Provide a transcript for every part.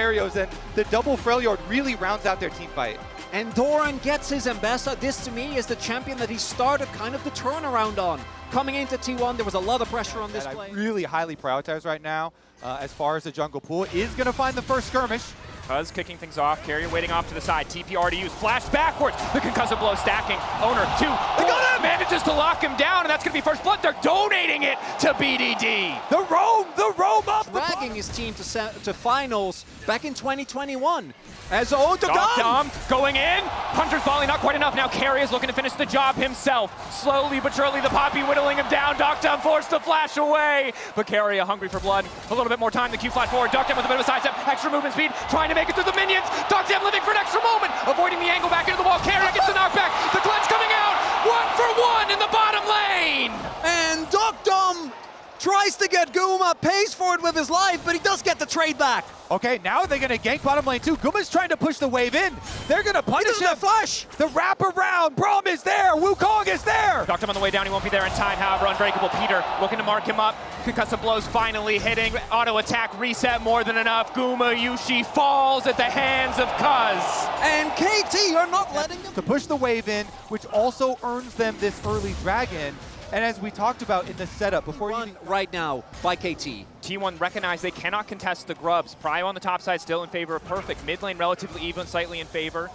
scenarios, and the double Freljord really rounds out their team fight. And Doran gets his Ambessa. This, to me, is the champion that he started kind of the turnaround on. Coming into T1, there was a lot of pressure on this that play. I really highly prioritize right now, as far as the jungle pool, is going to find the first skirmish. Kaza kicking things off, Carrier waiting off to the side, TP already used, flash backwards, the concussive blow stacking, Owner 2, they got him! Manages to lock him down, and that's going to be first blood. They're donating it to BDD. The roam up! Dragging his team to finals back in 2021. As Dom going in, Hunter's volley not quite enough. Now Carrier is looking to finish the job himself. Slowly but surely the Poppy whittling him down. Dom forced to flash away, but Carrier hungry for blood. A little bit more time, the Q flash forward. Dom with a bit of a sidestep, extra movement speed, trying to make it through the minions. Dom living for an extra moment, avoiding the angle back into the wall. Carrier gets the knockback, the cleanse coming out, 1-for-1 in the bottom lane. And Dom tries to get Guma, pays for it with his life, but he does get the trade back. Okay, now they're going to gank bottom lane too. Guma's trying to push the wave in. They're going to punish him. Flash. The wraparound. Braum is there. Wukong is there. Dom on the way down. He won't be there in time. However, Unbreakable Peter looking to mark him up. Concussive blows finally hitting. Auto attack reset more than enough. Guma Yushi falls at the hands of Kaz. And KT are not letting him. To push the wave in, which also earns them this early dragon. And as we talked about in the setup before you right now by KT. T1 recognize they cannot contest the grubs. Prio on the top side still in favor of Perfect. Mid lane relatively even, slightly in favor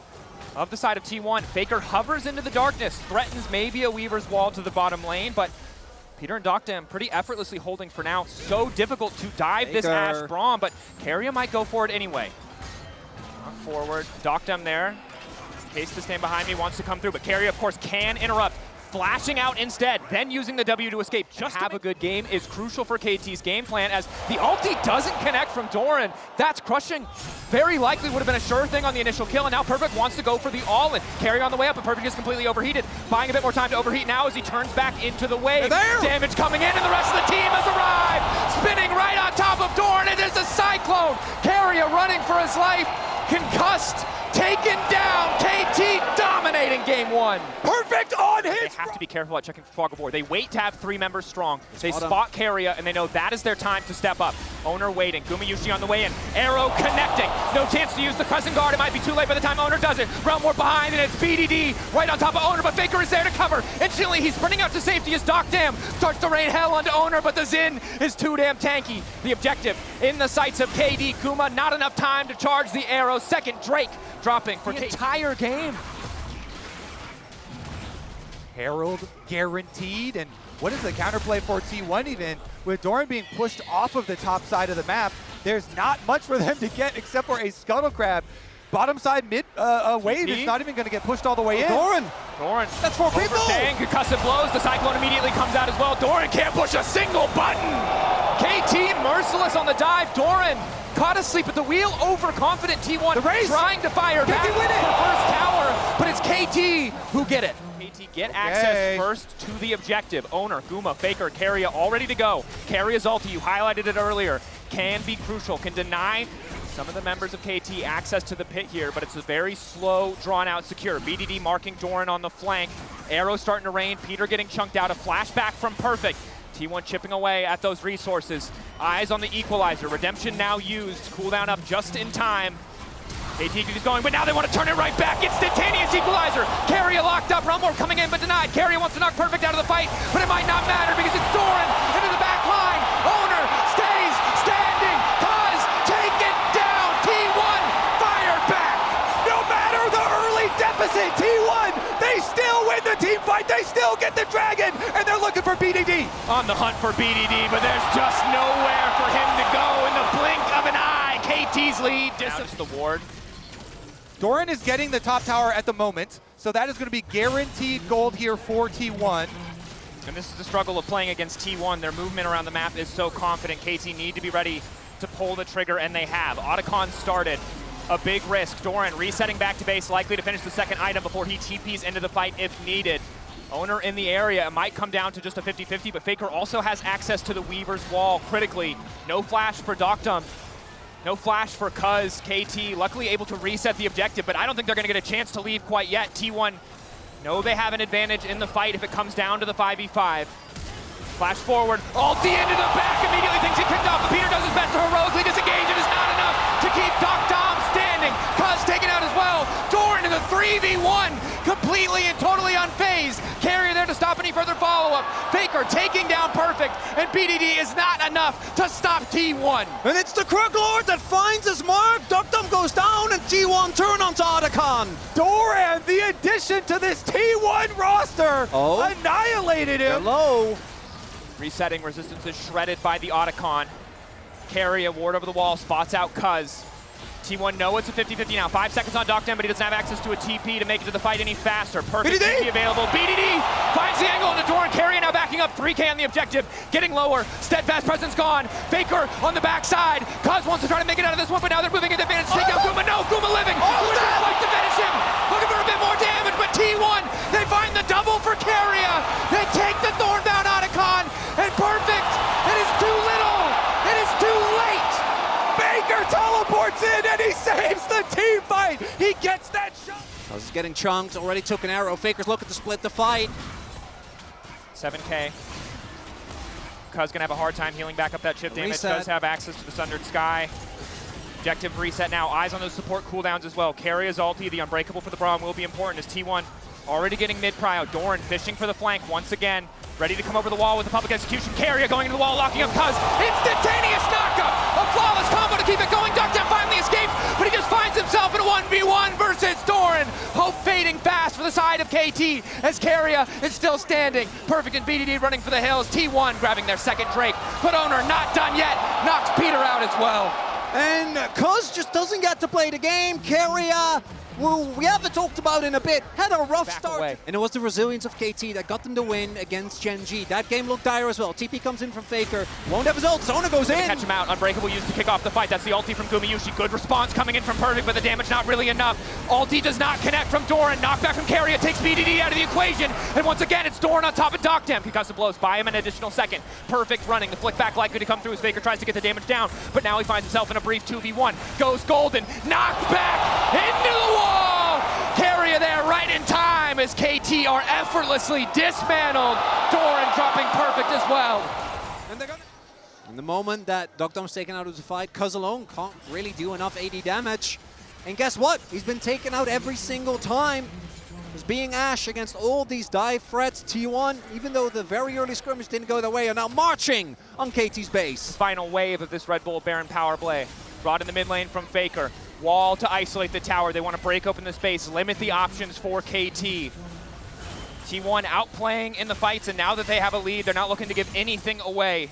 of the side of T1. Faker hovers into the darkness, threatens maybe a Weaver's wall to the bottom lane, but Peter and Doctam pretty effortlessly holding for now. So difficult to dive this Ash Braum, but Carrier might go for it anyway. Forward, Doctam there. Case to stand behind me, wants to come through, but Carrier of course can interrupt. Flashing out instead, then using the W to escape. Just to have a good game is crucial for KT's game plan, as the ulti doesn't connect from Doran. That's crushing. Very likely would have been a sure thing on the initial kill, and now Perfect wants to go for the all-in. Carry on the way up, but Perfect is completely overheated. Buying a bit more time to overheat now as he turns back into the wave. Damage coming in, and the rest of the team has arrived. Spinning right on top of Doran, it is a Cyclone. Carrier running for his life, concussed, taken down. KT dominating game one. Perfect on his. They have to be careful at checking for fog of war. They wait to have 3 members strong. They spot Carrier, and they know that is their time to step up. Owner waiting. Guma Yushi on the way in. Arrow connecting. No chance to use the Crescent Guard. It might be too late by the time Owner does it. Realm War behind, and it's BDD right on top of Owner, but Faker is there to cover. Instantly, he's sprinting out to safety as Doctam starts to rain hell onto Owner, but the Xin is too damn tanky. The objective in the sights of KD. Kuma, not enough time to charge the arrow. Second, Drake dropping for the entire game. Herald guaranteed, and what is the counterplay for T1 even? With Doran being pushed off of the top side of the map, there's not much for them to get except for a Scuttle Crab. Bottom side mid wave is not even going to get pushed all the way in. Doran, That's 4 people. Overstaying, concussive blows, the Cyclone immediately comes out as well. Doran can't push a single button. KT merciless on the dive. Doran caught asleep at the wheel, overconfident. T1 trying to fire back for first tower, but it's KT who get it. KT get access first to the objective. Owner, Guma, Faker, Carrier all ready to go. Carrier's ulti, you highlighted it earlier, can be crucial, can deny some of the members of KT access to the pit here, but it's a very slow, drawn-out secure. BDD marking Doran on the flank. Arrow starting to rain, Peter getting chunked out. A flashback from Perfect. T1 chipping away at those resources. Eyes on the equalizer. Redemption now used. Cooldown up just in time. KT keeps going, but now they want to turn it right back. Instantaneous equalizer. Carrier locked up. Rumble coming in, but denied. Carrier wants to knock Perfect out of the fight, but it might not matter because it's Doran into the back line. Owner stays standing. Kaz take it down. T1 fire back. No matter the early deficit, T1, they still win the team fight. They still get the dragon, and they're looking for BDD. On the hunt for BDD, but there's just nowhere for him to go in the blink of an eye. KT's lead. Distance the ward. Doran is getting the top tower at the moment, so that is going to be guaranteed gold here for T1. And this is the struggle of playing against T1. Their movement around the map is so confident. KT need to be ready to pull the trigger, and they have. Otacon started. A big risk. Doran resetting back to base, likely to finish the second item before he TPs into the fight if needed. Owner in the area. It might come down to just a 50-50, but Faker also has access to the Weaver's wall critically. No flash for Doctam. No flash for Kaz. KT luckily able to reset the objective, but I don't think they're going to get a chance to leave quite yet. T1 know they have an advantage in the fight if it comes down to the 5v5. Flash forward, ulti into the back, immediately thinks he picked off, but Peter does his best to heroically disengage. It is not enough to keep Doc Dom standing. Kuz taken out as well. Doran in the 3v1, completely and totally unfazed. Carrier there to stop any further follow-up. Faker taking down Perfect, and BDD is not enough to stop T1. And it's the Crook Lord that finds his mark. Duck Dump goes down, and T1 turn onto Otacon. Doran, the addition to this T1 roster, annihilated him. Hello. Resetting, resistance is shredded by the Otacon. Carry a ward over the wall, spots out Kuz. T1 know it's a 50-50 now. 5 seconds on Doc Dem, but he doesn't have access to a TP to make it to the fight any faster. Perfect TP available. BDD finds the angle into Doran. Carry now backing up. 3K on the objective. Getting lower. Steadfast presence gone. Faker on the backside. Kuz wants to try to make it out of this one, but now they're moving into advantage. Take out Guma. No, Guma living. Guma just like to finish him. Looking for a bit more damage, but T1, they find the double for Carrier. They take the Thornbound Otacon, and Perfect. It is too little. It is too late. Baker teleports in and he saves the team fight. He gets that shot. Kuz is getting chunked, already took an arrow. Faker's looking to split the fight. 7K. Kuz gonna have a hard time healing back up that chip damage. Reset. Does have access to the Sundered Sky. Objective reset now. Eyes on those support cooldowns as well. Carry's ulti, the Unbreakable for the Braum will be important as T1 already getting mid-prio. Doran fishing for the flank once again. Ready to come over the wall with the public execution. Carrier going into the wall, locking up Kuz. Instantaneous knockup! A flawless combo to keep it going. Duck Down finally escapes, but he just finds himself in a 1v1 versus Doran. Hope fading fast for the side of KT as Carrier is still standing. Perfect and BDD running for the hills. T1 grabbing their second Drake, but Owner not done yet. Knocks Peter out as well. And Kuz just doesn't get to play the game. Carrier, who we haven't talked about in a bit, had a rough start. Away. And it was the resilience of KT that got them the win against Gen G. That game looked dire as well. TP comes in from Faker, won't have his ult, Zona goes in. Catch him out, Unbreakable used to kick off the fight. That's the ulti from Gumayushi. Good response coming in from Perfect, but the damage not really enough. Ulti does not connect from Doran. Knockback from Carrier takes BDD out of the equation. And once again, it's Doran on top of Doc Dem. Kaza blows by him an additional second. Perfect running. The flick back likely to come through as Faker tries to get the damage down. But now he finds himself in a brief 2v1. Goes Golden. Knocked back into the wall. Carrier there right in time as KT are effortlessly dismantled. Doran dropping Perfect as well. And they're gonna... In the moment that Doc Dom's taken out of the fight, Kuz alone can't really do enough AD damage. And guess what? He's been taken out every single time. As being Ash against all these dive threats, T1, even though the very early skirmish didn't go their way, are now marching on KT's base. Final wave of this Red Bull Baron power play. Brought in the mid lane from Faker. Wall to isolate the tower. They want to break open the space, limit the options for KT. T1 outplaying in the fights, and now that they have a lead, they're not looking to give anything away.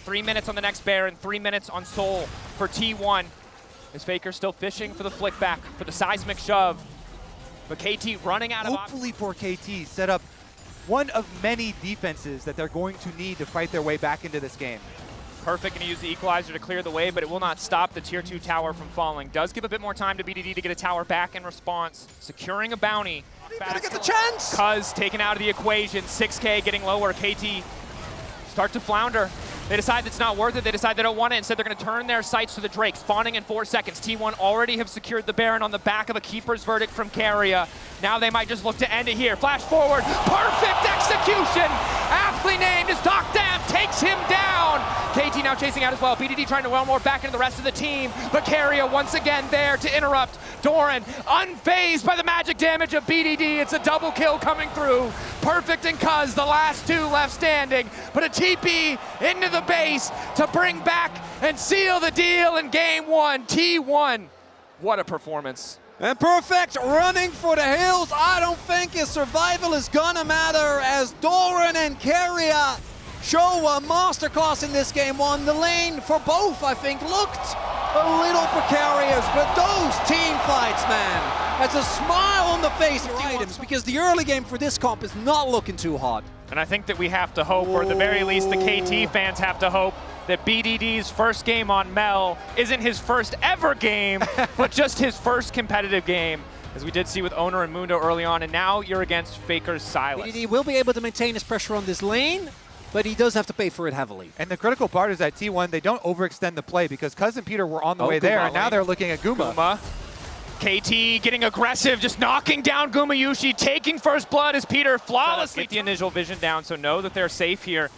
3 minutes on the next Baron, 3 minutes on Soul for T1. As Faker still fishing for the flick back, for the seismic shove. But KT running out of options. Hopefully for KT, set up one of many defenses that they're going to need to fight their way back into this game. Perfect going to use the equalizer to clear the way, but it will not stop the tier 2 tower from falling. Does give a bit more time to BDD to get a tower back in response. Securing a bounty. Gonna get the chance! Kuz taken out of the equation. 6K getting lower. KT start to flounder. They decide it's not worth it. They decide they don't want it. Instead, they're going to turn their sights to the Drake. Spawning in 4 seconds. T1 already have secured the Baron on the back of a keeper's verdict from Carrier. Now they might just look to end it here. Flash forward. Perfect execution. Aptly named as Doc Dem takes him down. KT now chasing out as well. BDD trying to well more back into the rest of the team. But Carrier once again there to interrupt. Doran unfazed by the magic damage of BDD. It's a double kill coming through. Perfect and Kuz, the last two left standing. But a TP into the base to bring back and seal the deal in game 1. T1. What a performance. And Perfect running for the hills. I don't think his survival is gonna matter as Doran and Carrier show a masterclass in this game 1. The lane for both, I think, looked a little precarious, but those team fights, man, that's a smile on the face of items because the early game for this comp is not looking too hot. And I think that we have to hope, or at the very least the KT fans have to hope, that BDD's first game on Mel isn't his first ever game, but just his first competitive game, as we did see with Owner and Mundo early on, and now you're against Faker's Silas. BDD will be able to maintain his pressure on this lane, but he does have to pay for it heavily. And the critical part is that T1, they don't overextend the play because Kuz and Peter were on the way there, and now they're looking at Guma. KT getting aggressive, just knocking down Gumayushi, taking first blood as Peter flawlessly get the initial vision down, so know that they're safe here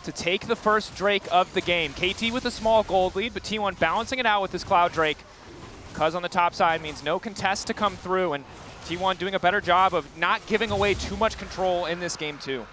to take the first Drake of the game. KT with a small gold lead, but T1 balancing it out with this Cloud Drake. Kaza on the top side means no contest to come through, and T1 doing a better job of not giving away too much control in this game too.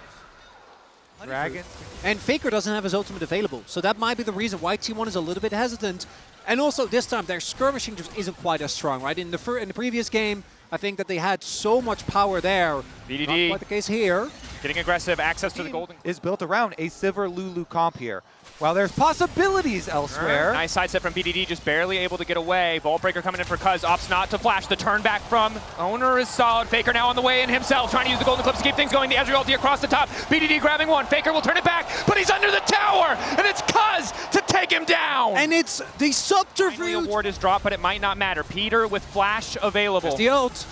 Dragon. And Faker doesn't have his ultimate available, so that might be the reason why T1 is a little bit hesitant. And also this time their skirmishing just isn't quite as strong, right? In the previous game, I think that they had so much power there. BDD. Not quite the case here. Getting aggressive, access to the golden. Is built around a Sivir Lulu comp here. While there's possibilities elsewhere. Nice side set from BDD, just barely able to get away. Ball breaker coming in for Kuz, opts not to flash. The turn back from Owner is solid. Faker now on the way in himself, trying to use the golden clips to keep things going. The Ezreal ulti across the top. BDD grabbing one. Faker will turn it back, but he's under the tower, and it's Kuz to take him down. And it's the subterfuge. Finally, a ward is dropped, but it might not matter. Peter with flash available. There's the ult.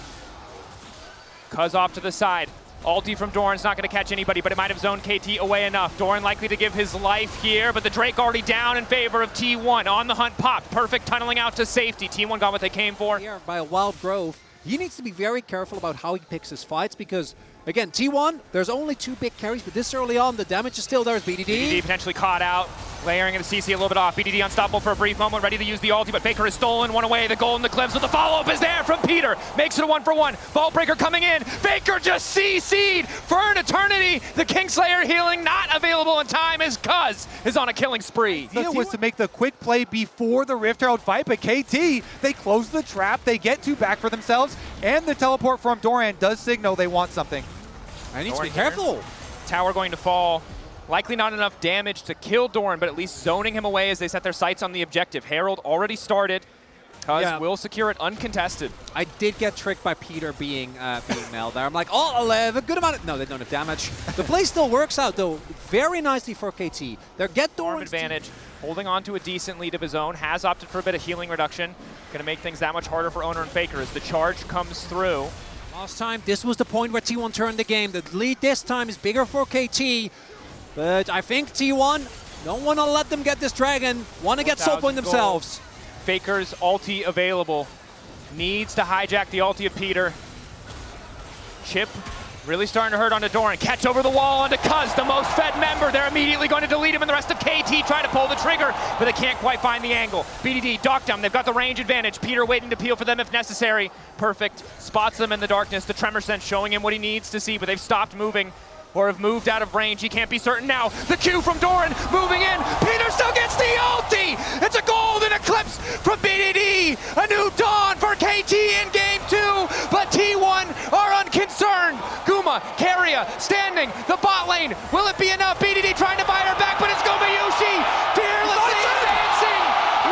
Kuz off to the side. Ulti from Doran's not going to catch anybody, but it might have zoned KT away enough. Doran likely to give his life here, but the Drake already down in favor of T1. On the hunt, popped. Perfect tunneling out to safety. T1 got what they came for. Here by a Wild Grove. He needs to be very careful about how he picks his fights because, again, T1, there's only 2 big carries, but this early on, the damage is still there as BDD. BDD potentially caught out. Layering into CC a little bit off. BDD unstoppable for a brief moment, ready to use the ulti, but Faker is stolen, one away. The goal in the clips, but the follow-up is there from Peter. Makes it a 1-for-1. Vault breaker coming in. Faker just CC'd for an eternity. The Kingslayer healing not available in time as Kuz is on a killing spree. The idea was to make the quick play before the Rift Herald fight, but KT, they close the trap, they get 2 back for themselves, and the teleport from Doran does signal they want something. I need to be Doran here. careful. Tower going to fall. Likely not enough damage to kill Doran, but at least zoning him away as they set their sights on the objective. Herald already started. Kuz will secure it uncontested. I did get tricked by Peter being Mel there. I'm like, oh, 11, good amount of... No, they don't have damage. The play still works out, though, very nicely for KT. They're get Doran's advantage, holding on to a decent lead of his own, has opted for a bit of healing reduction. Going to make things that much harder for Owner and Faker as the charge comes through. Last time, this was the point where T1 turned the game. The lead this time is bigger for KT. But I think T1 don't want to let them get this dragon. Want to get soul point themselves. Faker's ulti available. Needs to hijack the ulti of Peter. Chip really starting to hurt onto Doran. Catch over the wall onto Kuz, the most fed member. They're immediately going to delete him, and the rest of KT try to pull the trigger, but they can't quite find the angle. BDD, docked them. They've got the range advantage. Peter waiting to peel for them if necessary. Perfect. Spots them in the darkness. The tremor sense showing him what he needs to see, but they've stopped moving. Or have moved out of range. He can't be certain now. The Q from Doran moving in. Peter still gets the ulti. It's a golden eclipse from BDD. A new dawn for KT in game 2. But T1 are unconcerned. Guma, Karia standing. The bot lane. Will it be enough? BDD trying to buy her back, but it's Gumayushi. Fearlessly advancing.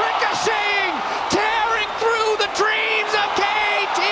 Ricocheting. Tearing through the dreams of KT.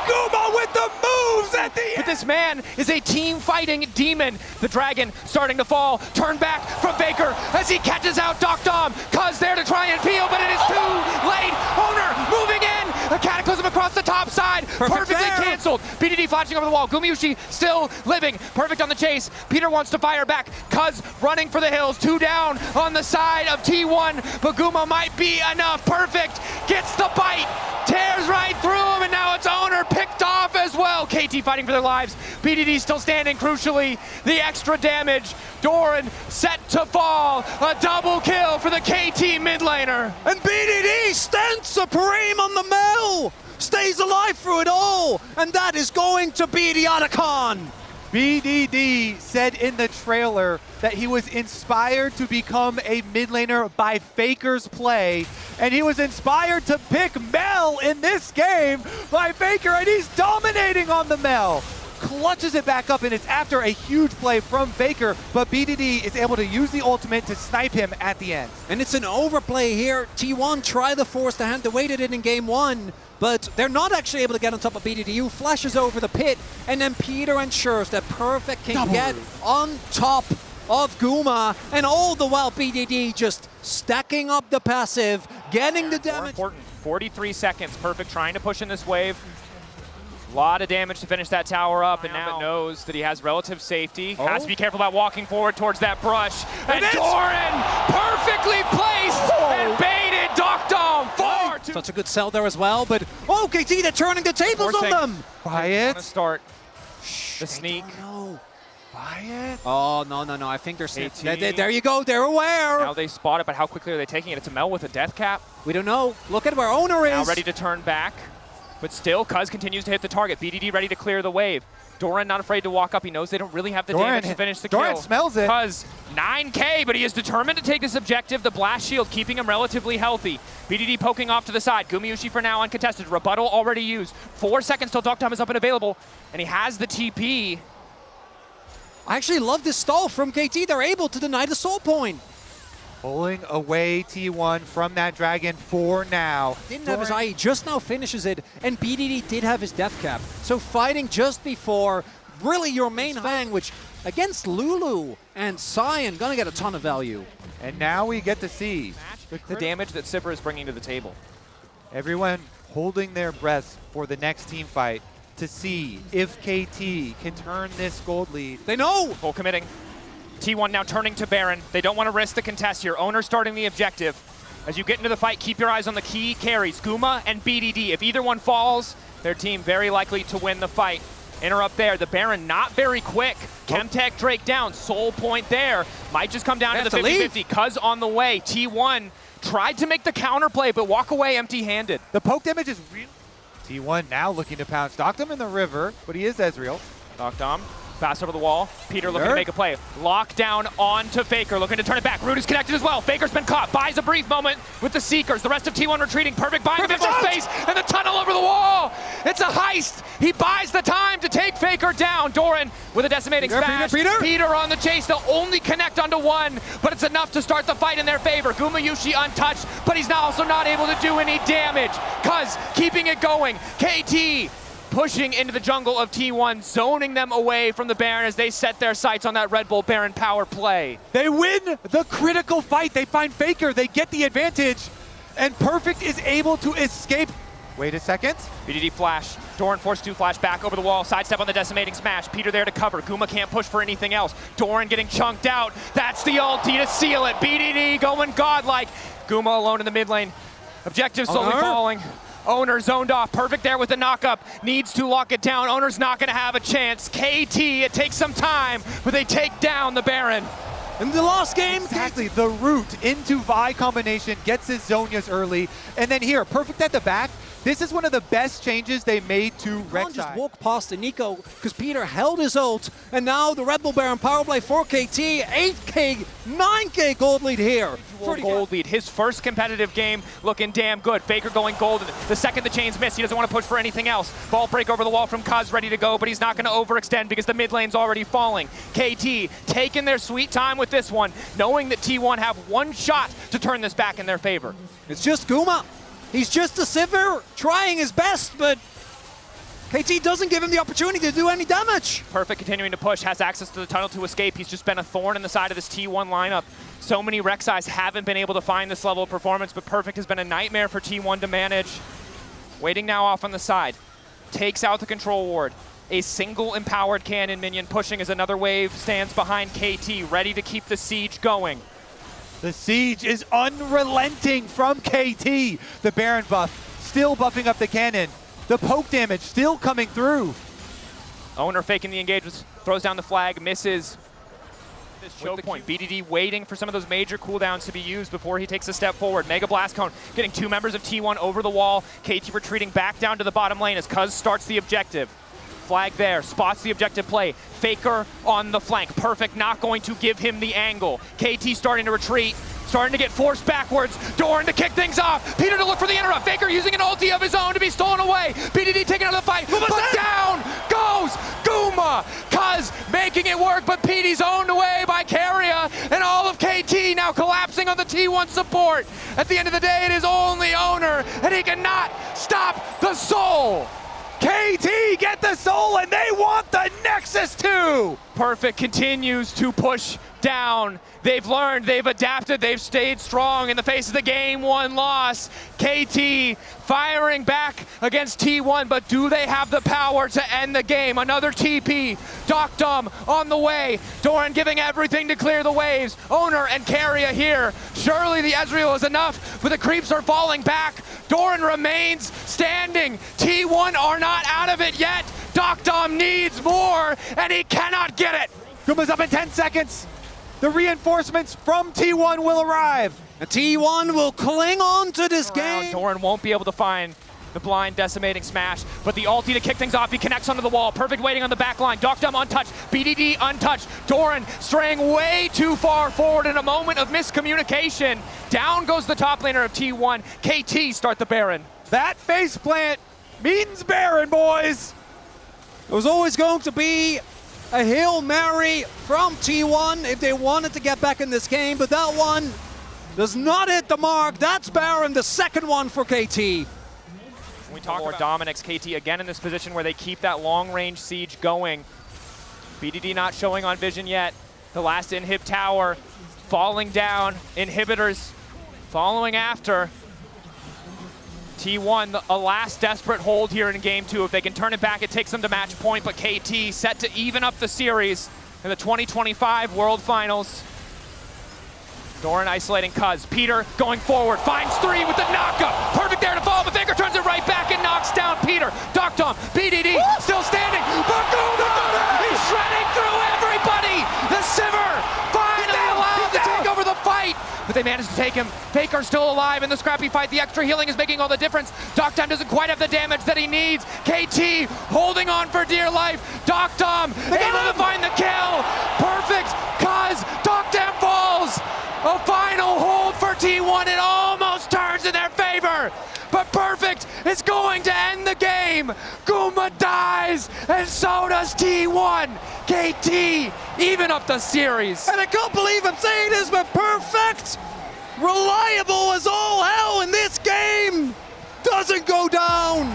Guma with the moves at the end. But this man is a team-fighting demon. The dragon starting to fall. Turn back from Faker as he catches out Doc Dom. Kuz there to try and peel, but it is too late. Owner moving in. A cataclysm across the top side. Perfectly canceled. BDD flashing over the wall. Gumayushi still living. Perfect on the chase. Peter wants to fire back. Kuz running for the hills. 2 down on the side of T1. But Guma might be enough. Perfect. Gets the bite. Tears right through him, and now it's Owner picked off as well. KT fighting for their lives. BDD still standing. Crucially, the extra damage. Doran set to fall. A double kill for the KT mid laner. And BDD stands supreme on the mill. Stays alive through it all. And that is going to be the Otacon. BDD said in the trailer that he was inspired to become a mid laner by Faker's play, and he was inspired to pick Mel in this game by Faker, and he's dominating on the Mel. Clutches it back up, and it's after a huge play from Faker, but BDD is able to use the ultimate to snipe him at the end. And it's an overplay here. T1 try the force the hand. They waited in game 1, but they're not actually able to get on top of BDD. Who flashes over the pit, and then Peter ensures that Perfect can get on top of Guma, and all the while BDD just stacking up the passive, getting the damage. More important, 43 seconds. Perfect trying to push in this wave. A lot of damage to finish that tower up, and now knows that he has relative safety. Has to be careful about walking forward towards that brush. And Doran perfectly placed and baited Doc Dom far too. Such a good sell there as well, but KT, they're turning the tables on them. Quiet. Want to start the sneak. No. quiet. Oh, no. I think they're there you go. They're aware. Now they spot it, but how quickly are they taking it? It's a Mel with a death cap. We don't know. Look at where Owner is. Now ready to turn back. But still, Kuz continues to hit the target. BDD ready to clear the wave. Doran not afraid to walk up. He knows they don't really have the damage to finish the kill. Doran smells it. Kuz, 9K, but he is determined to take this objective. The blast shield keeping him relatively healthy. BDD poking off to the side. Gumayushi for now uncontested. Rebuttal already used. 4 seconds till Dog Time is up and available. And he has the TP. I actually love this stall from KT. They're able to deny the soul point. Pulling away T1 from that dragon for now. Didn't have his IE, just now finishes it, and BDD did have his death cap. So fighting just before, really your main hang, which against Lulu and Cyan, gonna get a ton of value. And now we get to see The damage that Sipper is bringing to the table. everyone holding their breath for the next team fight to see if KT can turn this gold lead. They know! Full committing. T1 now turning to Baron. They don't want to risk the contest here. Owner starting the objective. As you get into the fight, keep your eyes on the key carries, Guma and BDD. If either one falls, their team very likely to win the fight. Interrupt there. The Baron not very quick. Chemtech Drake down. Soul point there. Might just come down to the 50-50. Kuz on the way. T1 tried to make the counterplay, but walk away empty-handed. The poke damage is real. T1 now looking to pounce. Docked him in the river, but he is Ezreal. Dom. Pass over the wall. Peter looking to make a play. Lockdown onto Faker, looking to turn it back. Root is connected as well. Faker's been caught. Buys a brief moment with the Seekers. The rest of T1 retreating. Perfect buying of space, and the tunnel over the wall. It's a heist. He buys the time to take Faker down. Doran with a decimating smash. Peter on the chase. They'll only connect onto one, but it's enough to start the fight in their favor. Gumayushi untouched, but he's also not able to do any damage. Kuz keeping it going. KT pushing into the jungle of T1, zoning them away from the Baron as they set their sights on that Red Bull Baron power play. They win the critical fight. They find Faker. They get the advantage. And Perfect is able to escape. Wait a second. BDD flash. Doran forced to flash back over the wall. Sidestep on the decimating smash. Peter there to cover. Guma can't push for anything else. Doran getting chunked out. That's the ulti to seal it. BDD going godlike. Guma alone in the mid lane. Objective slowly falling. Owner zoned off. Perfect there with the knock-up. Needs to lock it down. Owner's not going to have a chance. KT, it takes some time, but they take down the Baron. In the last game, Exactly. The root into Vi combination gets his Zonias early. And then here, Perfect at the back. This is one of the best changes they made to Can't just Rek'Sai. walk past the Nico because Peter held his ult, and now the Red Bull Baron power play for KT, 8K, 9K gold lead here. Gold lead. His first competitive game looking damn good. Faker going golden. The second the chains miss, he doesn't want to push for anything else. Ball break over the wall from Kuz ready to go, but he's not going to overextend because the mid lane's already falling. KT taking their sweet time with this one, knowing that T1 have one shot to turn this back in their favor. It's just Guma. He's just a Sivir trying his best, but KT doesn't give him the opportunity to do any damage. Perfect continuing to push, has access to the tunnel to escape. He's just been a thorn in the side of this T1 lineup. So many Rek'Sais haven't been able to find this level of performance, but Perfect has been a nightmare for T1 to manage. Waiting now off on the side. Takes out the control ward. A single empowered cannon minion pushing as another wave stands behind KT, ready to keep the siege going. The siege is unrelenting from KT. The Baron buff still buffing up the cannon. The poke damage still coming through. Owner faking the engagement, throws down the flag, misses. This choke point. BDD waiting for some of those major cooldowns to be used before he takes a step forward. Mega Blast Cone getting 2 members of T1 over the wall. KT retreating back down to the bottom lane as Kuz starts the objective. Flag there, spots the objective play. Faker on the flank. Perfect not going to give him the angle. KT starting to retreat, starting to get forced backwards. Doran to kick things off. Peter to look for the interrupt. Faker using an ulti of his own to be stolen away. BDD taking out the fight, but down goes Guma. Kuz making it work, but PD's owned away by Keria, and all of KT now collapsing on the T1 support. At the end of the day, it is only Owner, and he cannot stop the soul. KT get the soul, and they want the Nexus too. Perfect continues to push down. They've learned, they've adapted, they've stayed strong in the face of the game 1 loss. KT firing back against T1, but do they have the power to end the game? Another TP, Doctum on the way. Doran giving everything to clear the waves. Owner and Keria here. Surely the Ezreal is enough, but the creeps are falling back. Doran remains standing. T1 are not out of it yet. Doctum needs more, and he cannot get it. Guma's up in 10 seconds. The reinforcements from T1 will arrive. And T1 will cling on to this game. Doran won't be able to find the blind decimating smash, but the ulti to kick things off, he connects onto the wall. Perfect waiting on the back line. Doctum untouched, BDD untouched. Doran straying way too far forward in a moment of miscommunication. Down goes the top laner of T1. KT start the Baron. That faceplant means Baron, boys. It was always going to be a Hail Mary from T1 if they wanted to get back in this game, but that one does not hit the mark. That's Baron, the second one for KT. When we talk about Dominic's, KT again in this position where they keep that long-range siege going. BDD not showing on vision yet. The last inhib tower falling down. Inhibitors following after. T1, a last desperate hold here in game 2. If they can turn it back, it takes them to match point, but KT set to even up the series in the 2025 World Finals. Doran isolating Kaz. Peter going forward, finds 3 with the knockup. Perfect there to follow, but Faker turns it right back and knocks down Peter. Doctom, BDD, still standing. Bakuma! He's shredding through everybody! The Sivir finally allowed to take over the fight! But they managed to take him. Faker still alive in the scrappy fight. The extra healing is making all the difference. Doctom doesn't quite have the damage that he needs. KT holding on for dear life. Doctom able to find the kill. Perfect, Kaz, Doctom falls. A final hold for T1. It almost turns in their favor. But Perfect is going to end the game. Guma dies, and so does T1. KT even up the series. And I can't believe I'm saying this, but Perfect, reliable as all hell in this game, doesn't go down.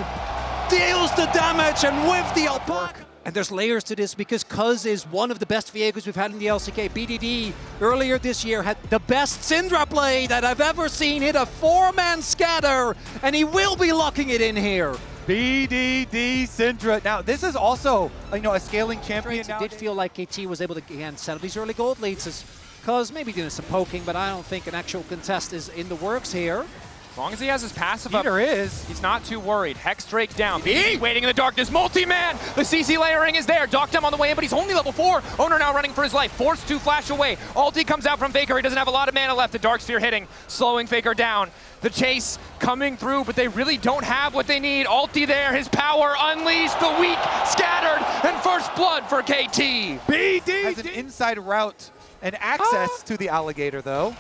Deals the damage, and with the alpaca. And there's layers to this because Kuz is one of the best Viegos we've had in the LCK. BDD earlier this year had the best Syndra play that I've ever seen. Hit a 4-man scatter, and he will be locking it in here. BDD Syndra. Now, this is also, a scaling champion. It did feel like KT was able to, again, set up these early gold leads. As Kuz maybe doing some poking, but I don't think an actual contest is in the works here. As long as he has his passive up, Peter is. He's not too worried. Hex Drake down. BDD waiting in the darkness. Multi-man. The CC layering is there. Doctum on the way in, but he's only level 4. Owner now running for his life. Forced to flash away. Ulti comes out from Faker. He doesn't have a lot of mana left. The Dark Sphere hitting, slowing Faker down. The chase coming through, but they really don't have what they need. Ulti there. His power unleashed. The weak scattered. And first blood for KT. BDD has an inside route and access to the alligator, though.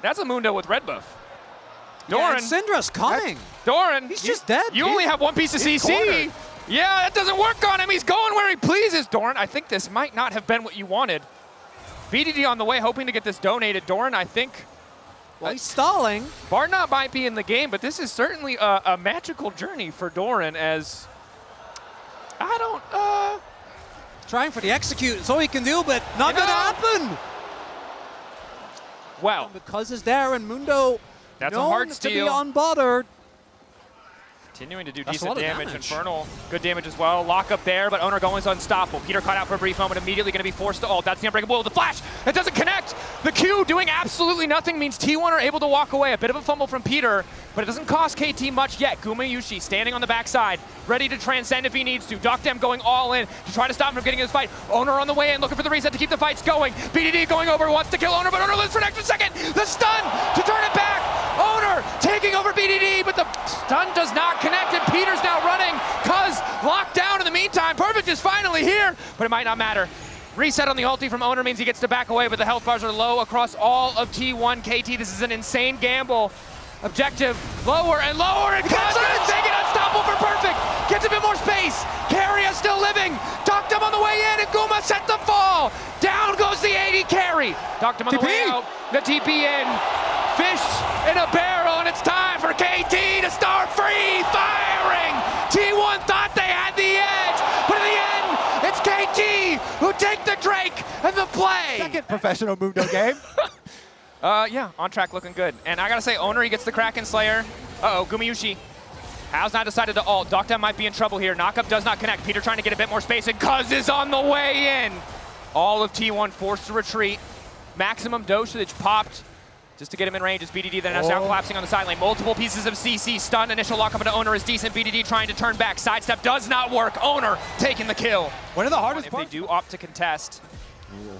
That's a Mundo with red buff. Doran. Yeah, Syndra's coming. Doran. He's just dead. You only have one piece of CC. cornered. Yeah, that doesn't work on him. He's going where he pleases. Doran, I think this might not have been what you wanted. BDD on the way, hoping to get this donated. Doran, I think. Well, he's stalling. Barnott might be in the game, but this is certainly a magical journey for Doran as Trying for the execute. It's all he can do, but not going to happen. Well, Because it's there, and Mundo that's a hard to steal. be unbothered. Continuing to do That's a decent lot of damage. damage. Infernal, good damage as well. Lock up there, but Owner going is unstoppable. Peter caught out for a brief moment, immediately going to be forced to ult. That's the unbreakable. The flash, it doesn't connect. The Q doing absolutely nothing means T1 are able to walk away. A bit of a fumble from Peter, but it doesn't cost KT much yet. Guma Yushi standing on the backside, ready to transcend if he needs to. Doctem going all in to try to stop him from getting his fight. Owner on the way in, looking for the reset to keep the fights going. BDD going over, wants to kill Owner, but Owner lives for an extra second. The stun to turn it back. Owner taking over BDD, but the stun does not connect, and Peter's now running. Cuz locked down in the meantime. Perfect is finally here, but it might not matter. Reset on the ulti from Owner means he gets to back away, but the health bars are low across all of T1. KT, this is an insane gamble. Objective, lower and lower, and Cuz gonna take it unstoppable for Perfect. Gets a bit more space. Carry is still living. Doctum on the way in, and Guma set the fall. Down goes the AD carry. Doctum on the way out, the TP in. Fish in a barrel, and it's time for KT to start free firing. T1 thought they had the edge, but in the end, it's KT who take the Drake and the play. Second professional Mundo game. Yeah, on track, looking good. And I gotta say, Owner, he gets the Kraken Slayer. Uh-oh, Gumayushi has not decided to ult. Doctem might be in trouble here. Knockup does not connect. Peter trying to get a bit more space, and Cuz is on the way in. All of T1 forced to retreat. Maximum dosage popped just to get him in range as BDD then is now collapsing on the side lane. Multiple pieces of CC. Stun, initial lockup into Owner is decent. BDD trying to turn back. Sidestep does not work. Owner taking the kill. One of the hardest If parts. they do opt to contest,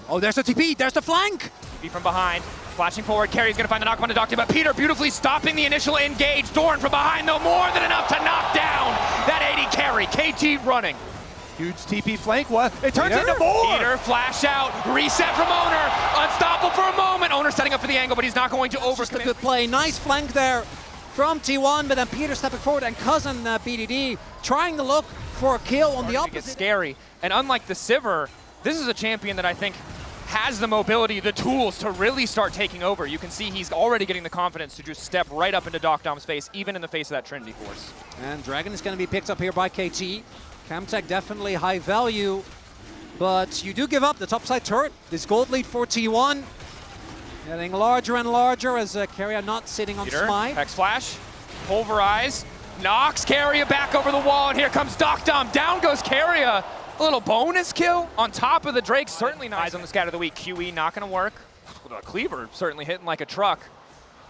Oh, there's the TP, there's the flank! TP from behind, flashing forward, Carry's gonna find the knock on to Doctor, but Peter beautifully stopping the initial engage. Doran from behind, though, more than enough to knock down that 80 Carry. KT running. Huge TP flank, what? It turns into more! Peter, flash out, reset from Owner, unstoppable for a moment. Owner setting up for the angle, but he's not going to overcommit. Just a good play, nice flank there from T1, but then Peter stepping forward and Cousin BDD trying to look for a kill on the opposite. It's scary, and unlike the Sivir, this is a champion that I think has the mobility, the tools to really start taking over. You can see he's already getting the confidence to just step right up into Doc Dom's face, even in the face of that Trinity Force. And Dragon is going to be picked up here by KT. Camtech definitely high value, but you do give up the topside turret. This gold lead for T1 getting larger and larger as Carrier not sitting on Peter, Smite. Hex Flash, Pulverize, knocks Carrier back over the wall, and here comes Doc Dom. Down goes Carrier. A little bonus kill on top of the Drake, certainly not. Eyes on the scatter of the week. QE not gonna work. Cleaver certainly hitting like a truck.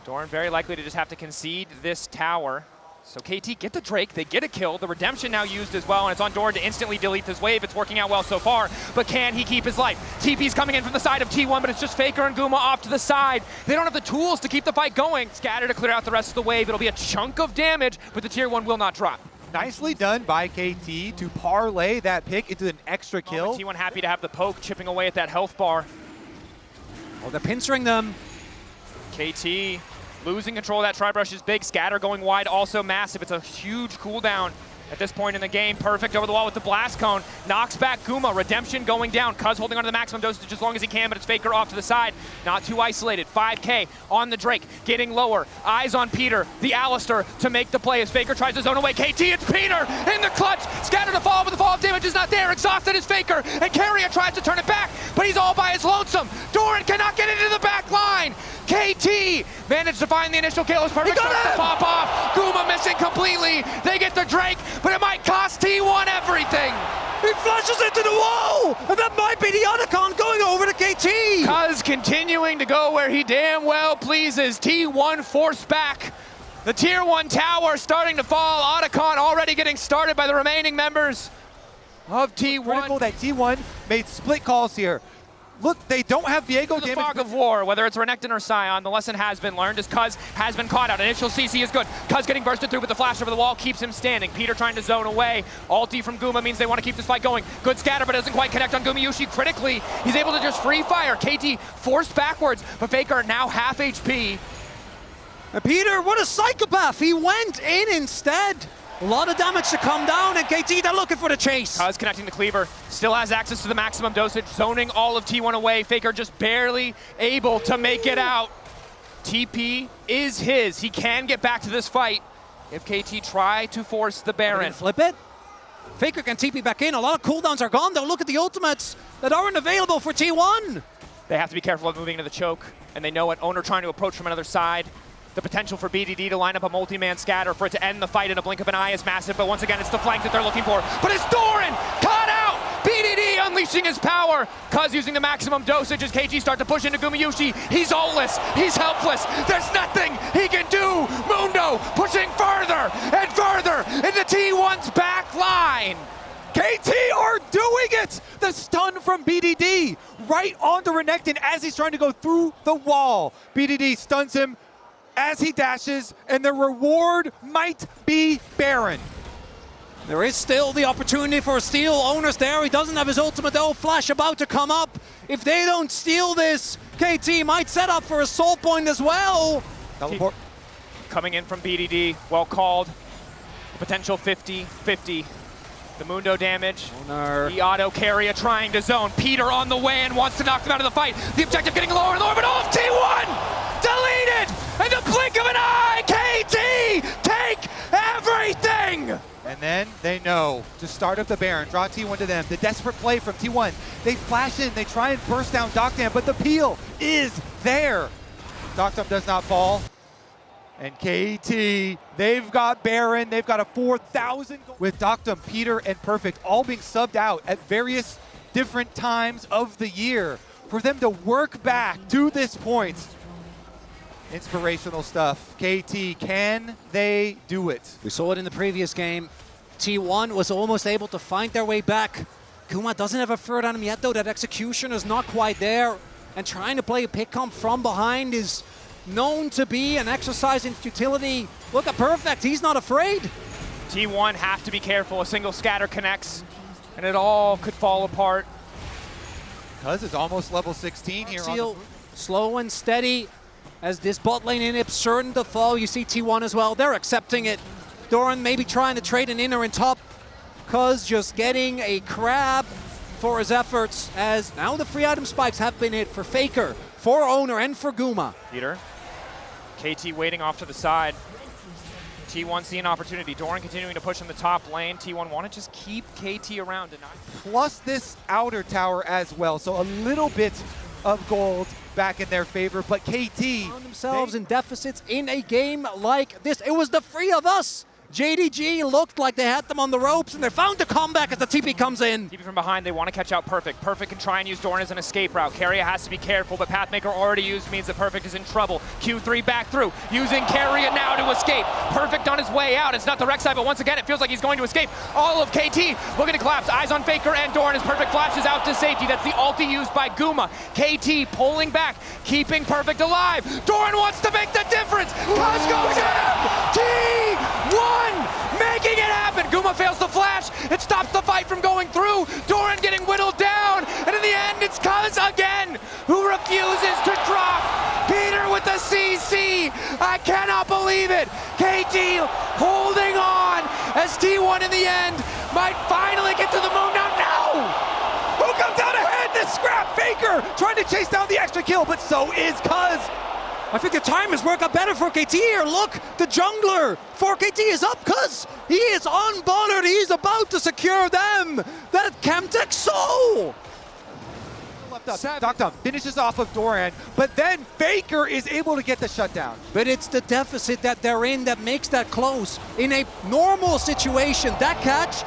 Doran very likely to just have to concede this tower. So KT get the Drake, they get a kill. The Redemption now used as well, and it's on Doran to instantly delete this wave. It's working out well so far, but can he keep his life? TP's coming in from the side of T1, but it's just Faker and Guma off to the side. They don't have the tools to keep the fight going. Scatter to clear out the rest of the wave. It'll be a chunk of damage, but the tier 1 will not drop. Nicely done by KT to parlay that pick into an extra kill. T1 happy to have the poke chipping away at that health bar. Oh, they're pincering them. KT losing control of that Tri-Brush is big. Scatter going wide, also massive. It's a huge cooldown at this point in the game. Perfect over the wall with the Blast Cone. Knocks back Guma. Redemption going down. Cuz holding onto the maximum dosage as long as he can, but it's Faker off to the side. Not too isolated. 5K on the Drake. Getting lower. Eyes on Peter. The Alistair to make the play as Faker tries to zone away. KT, it's Peter in the clutch. Scatter to fall, but the fall damage is not there. Exhausted is Faker, and Carrier tries to turn it back, but he's all by his lonesome. Doran cannot get into the back line. KT managed to find the initial kill. It's perfect to pop off. Guma missing completely. They get the Drake, but it might cost T1 everything. He flashes into the wall, and that might be the Otacon going over to KT. Cuz continuing to go where he damn well pleases. T1 forced back. The tier 1 tower starting to fall. Otacon already getting started by the remaining members of T1. Critical that T1 made split calls here. Look, they don't have Viego The damage. fog of war, whether it's Renekton or Sion, the lesson has been learned as Cuz has been caught out. Initial CC is good. Cuz getting bursted through with the flash over the wall keeps him standing. Peter trying to zone away. Ulti from Guma means they want to keep this fight going. Good scatter, but doesn't quite connect on Gumayushi critically. He's able to just free fire. KT forced backwards, but Faker now half HP. And Peter, what a psychopath. He went in instead. A lot of damage to come down, and KT, they're looking for the chase. Cuz connecting the Cleaver, still has access to the maximum dosage, zoning all of T1 away. Faker just barely able to make it out. TP is his. He can get back to this fight if KT try to force the Baron. Flip it. Faker can TP back in. A lot of cooldowns are gone, though. Look at the ultimates that aren't available for T1. They have to be careful of moving into the choke, and they know it. Owner trying to approach from another side. The potential for BDD to line up a multi-man scatter for it to end the fight in a blink of an eye is massive, but once again, it's the flank that they're looking for. But it's Doran caught out! BDD unleashing his power. Cuz using the maximum dosage as KT start to push into Gumayushi. He's ultless, he's helpless. There's nothing he can do. Mundo pushing further and further into T1's back line. KT are doing it! The stun from BDD right onto Renekton as he's trying to go through the wall. BDD stuns him as he dashes, and the reward might be Baron. There is still the opportunity for a steal. Owner's there. He doesn't have his ultimate though. Flash about to come up. If they don't steal this, KT might set up for a soul point as well. Teleport. Coming in from BDD, well called. Potential 50-50. The Mundo damage. Owner. The auto carrier trying to zone. Peter on the way and wants to knock them out of the fight. The objective getting lower and lower, but off T1! Deleted! In the blink of an eye, KT take everything! And then they know to start up the Baron, draw T1 to them. The desperate play from T1. They flash in, they try and burst down Doctam, but the peel is there. Doctam does not fall. And KT, they've got Baron, they've got a 4,000 with Doctam, Peter, and Perfect all being subbed out at various different times of the year. For them to work back to this point. Inspirational stuff. KT, can they do it? We saw it in the previous game. T1 was almost able to find their way back Kuma doesn't have a third on him yet, though. That execution is not quite there. And trying to play a pick comp from behind is known to be an exercise in futility. Look at Perfect, he's not afraid. T1 have to be careful. A single scatter connects, and it all could fall apart. Cuz is almost level 16 here. Slow and steady as this bot lane inhib certain to fall. You see T1 as well. They're accepting it. Doran maybe trying to trade an inner in top. Cuz just getting a crab for his efforts, as now the free item spikes have been hit for Faker, for Owner, and for Guma. Peter. KT waiting off to the side. T1 see an opportunity. Doran continuing to push in the top lane. T1 want to just keep KT around and not. Plus this outer tower as well. So a little bit of gold back in their favor, but KT found themselves in deficits in a game like this. It was the three of us. JDG looked like they had them on the ropes, and they found the comeback as the TP comes in. TP from behind, they want to catch out Perfect. Perfect can try and use Doran as an escape route. Keria has to be careful, but Pathmaker already used means that Perfect is in trouble. Q3 back through, using Keria now to escape. Perfect on his way out. It's not the Rek'Sai, but once again, it feels like he's going to escape. All of KT looking to collapse. Eyes on Faker and Doran as Perfect flashes out to safety. That's the ulti used by Guma. KT pulling back, keeping Perfect alive. Doran wants to make the difference. Kuz goes in! T1! Making it happen! Guma fails the flash. It stops the fight from going through. Doran getting whittled down. And in the end, it's Kuz again who refuses to drop. Peter with the CC. I cannot believe it. KT holding on as T1 in the end might finally get to the moon. Now, no! Who comes out ahead? The scrap Faker trying to chase down the extra kill, but so is Kuz. I think the time has worked out better for KT here. Look, the jungler for KT is up, Cuz he is unbothered. He's about to secure them. That Chemtech soul. Left up. Doctum finishes off of Doran, but then Faker is able to get the shutdown. But it's the deficit that they're in that makes that close. In a normal situation, that catch.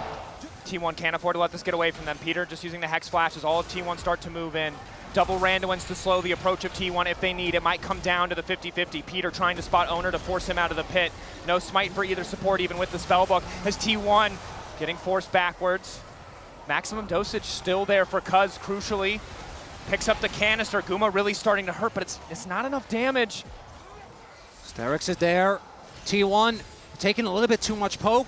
T1 can't afford to let this get away from them. Peter just using the Hex Flash as all of T1 start to move in. Double Randuins to slow the approach of T1 if they need. It might come down to the 50-50. Peter trying to spot Owner to force him out of the pit. No smite for either support, even with the spellbook. As T1 getting forced backwards. Maximum dosage still there for Kuz, crucially. Picks up the canister. Guma really starting to hurt, but it's not enough damage. Sterix is there. T1 taking a little bit too much poke.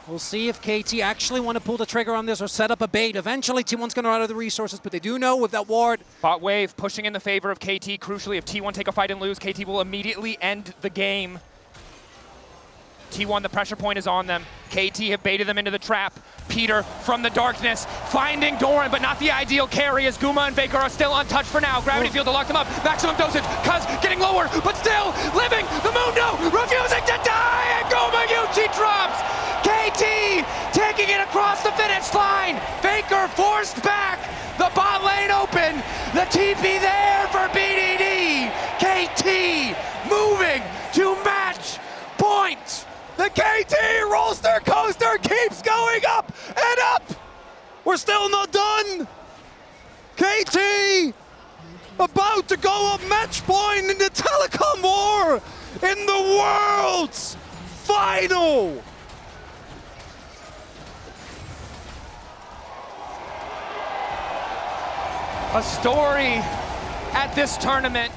We'll see if KT actually want to pull the trigger on this or set up a bait. Eventually, T1's going to run out of the resources, but they do know with that ward. Bot wave pushing in the favor of KT. Crucially, if T1 take a fight and lose, KT will immediately end the game. T1, the pressure point is on them. KT have baited them into the trap. Peter from the darkness, finding Doran, but not the ideal carry as Guma and Faker are still untouched for now. Gravity field to lock them up. Maximum dosage. Kuz getting lower, but still living. The Mundo refusing to die, and Guma Yuchi drops. KT taking it across the finish line. Faker forced back. The bot lane open. The TP there for BDD. KT moving to match point. The KT Rolster coaster keeps going up and up. We're still not done. KT about to go up match point in the telecom war in the world's final. A story at this tournament.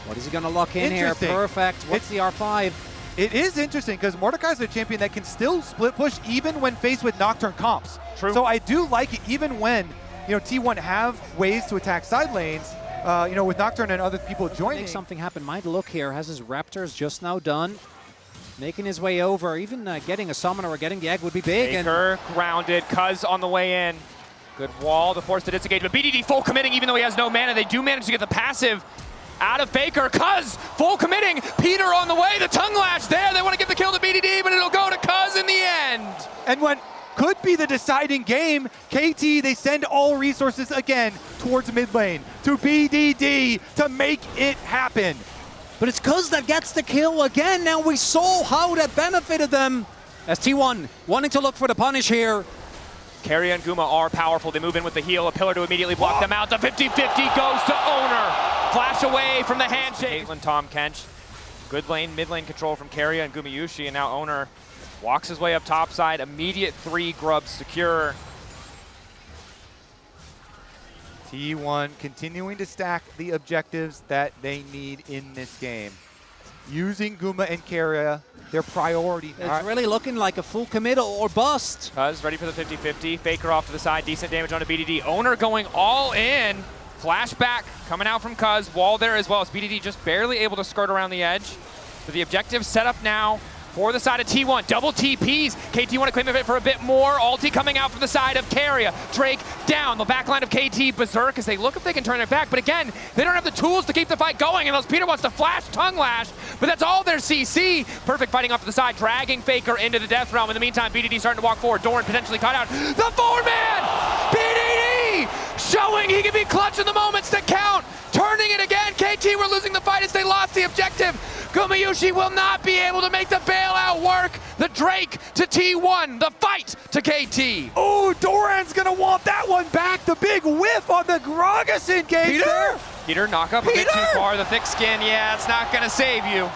What is he going to lock in here? Perfect. What's the R5? It is interesting because Mordekai's a champion that can still split push even when faced with Nocturne comps. True. So I do like it even when T1 have ways to attack side lanes. With Nocturne and other people joining. Make something happen. Might look here. Has his Raptors just now done. Making his way over. Even getting a summoner or getting the egg would be big. Baker grounded. Kuz on the way in. Good wall to force the disengage. But BDD full committing even though he has no mana. They do manage to get the passive out of Faker. Kuz full committing. Peter on the way. The tongue lash there. They want to get the kill to BDD, but it'll go to Kuz in the end. And what could be the deciding game, KT, they send all resources again towards mid lane to BDD to make it happen. But it's Kuz that gets the kill again. Now we saw how that benefited them. As T1 wanting to look for the punish here. Keria and Guma are powerful. They move in with the heal, a pillar to immediately block them out. The 50-50 goes to Owner. Flash away from the handshake. Caitlyn, Tom Kench. Good lane, mid lane control from Keria and Gumayushi, and now Owner Walks his way up topside, immediate 3 grubs secure. T1 continuing to stack the objectives that they need in this game. Using Guma and Karia, their priority. It's really looking like a full commit or bust. Kuz ready for the 50-50. Faker off to the side, decent damage onto BDD. Owner going all in. Flashback coming out from Kuz. Wall there as well as BDD just barely able to skirt around the edge. So the objective set up now for the side of T1. Double TPs. KT want to claim it for a bit more. Ulti coming out from the side of Karia. Drake down. The back line of KT berserk as they look if they can turn it back. But again, they don't have the tools to keep the fight going unless Peter wants to flash tongue lash. But that's all their CC. Perfect fighting off to the side, dragging Faker into the death realm. In the meantime, BDD starting to walk forward. Doran potentially caught out. The 4-man! BDD showing he can be clutch in the moments that count. Turning it again. KT were losing the fight as they lost the objective. Gumayusi will not be able to make the bailout work. The Drake to T1, the fight to KT. Oh, Doran's gonna want that one back. The big whiff on the Gragas engage there. Peter knock up a bit too far. The thick skin, yeah, it's not gonna save you.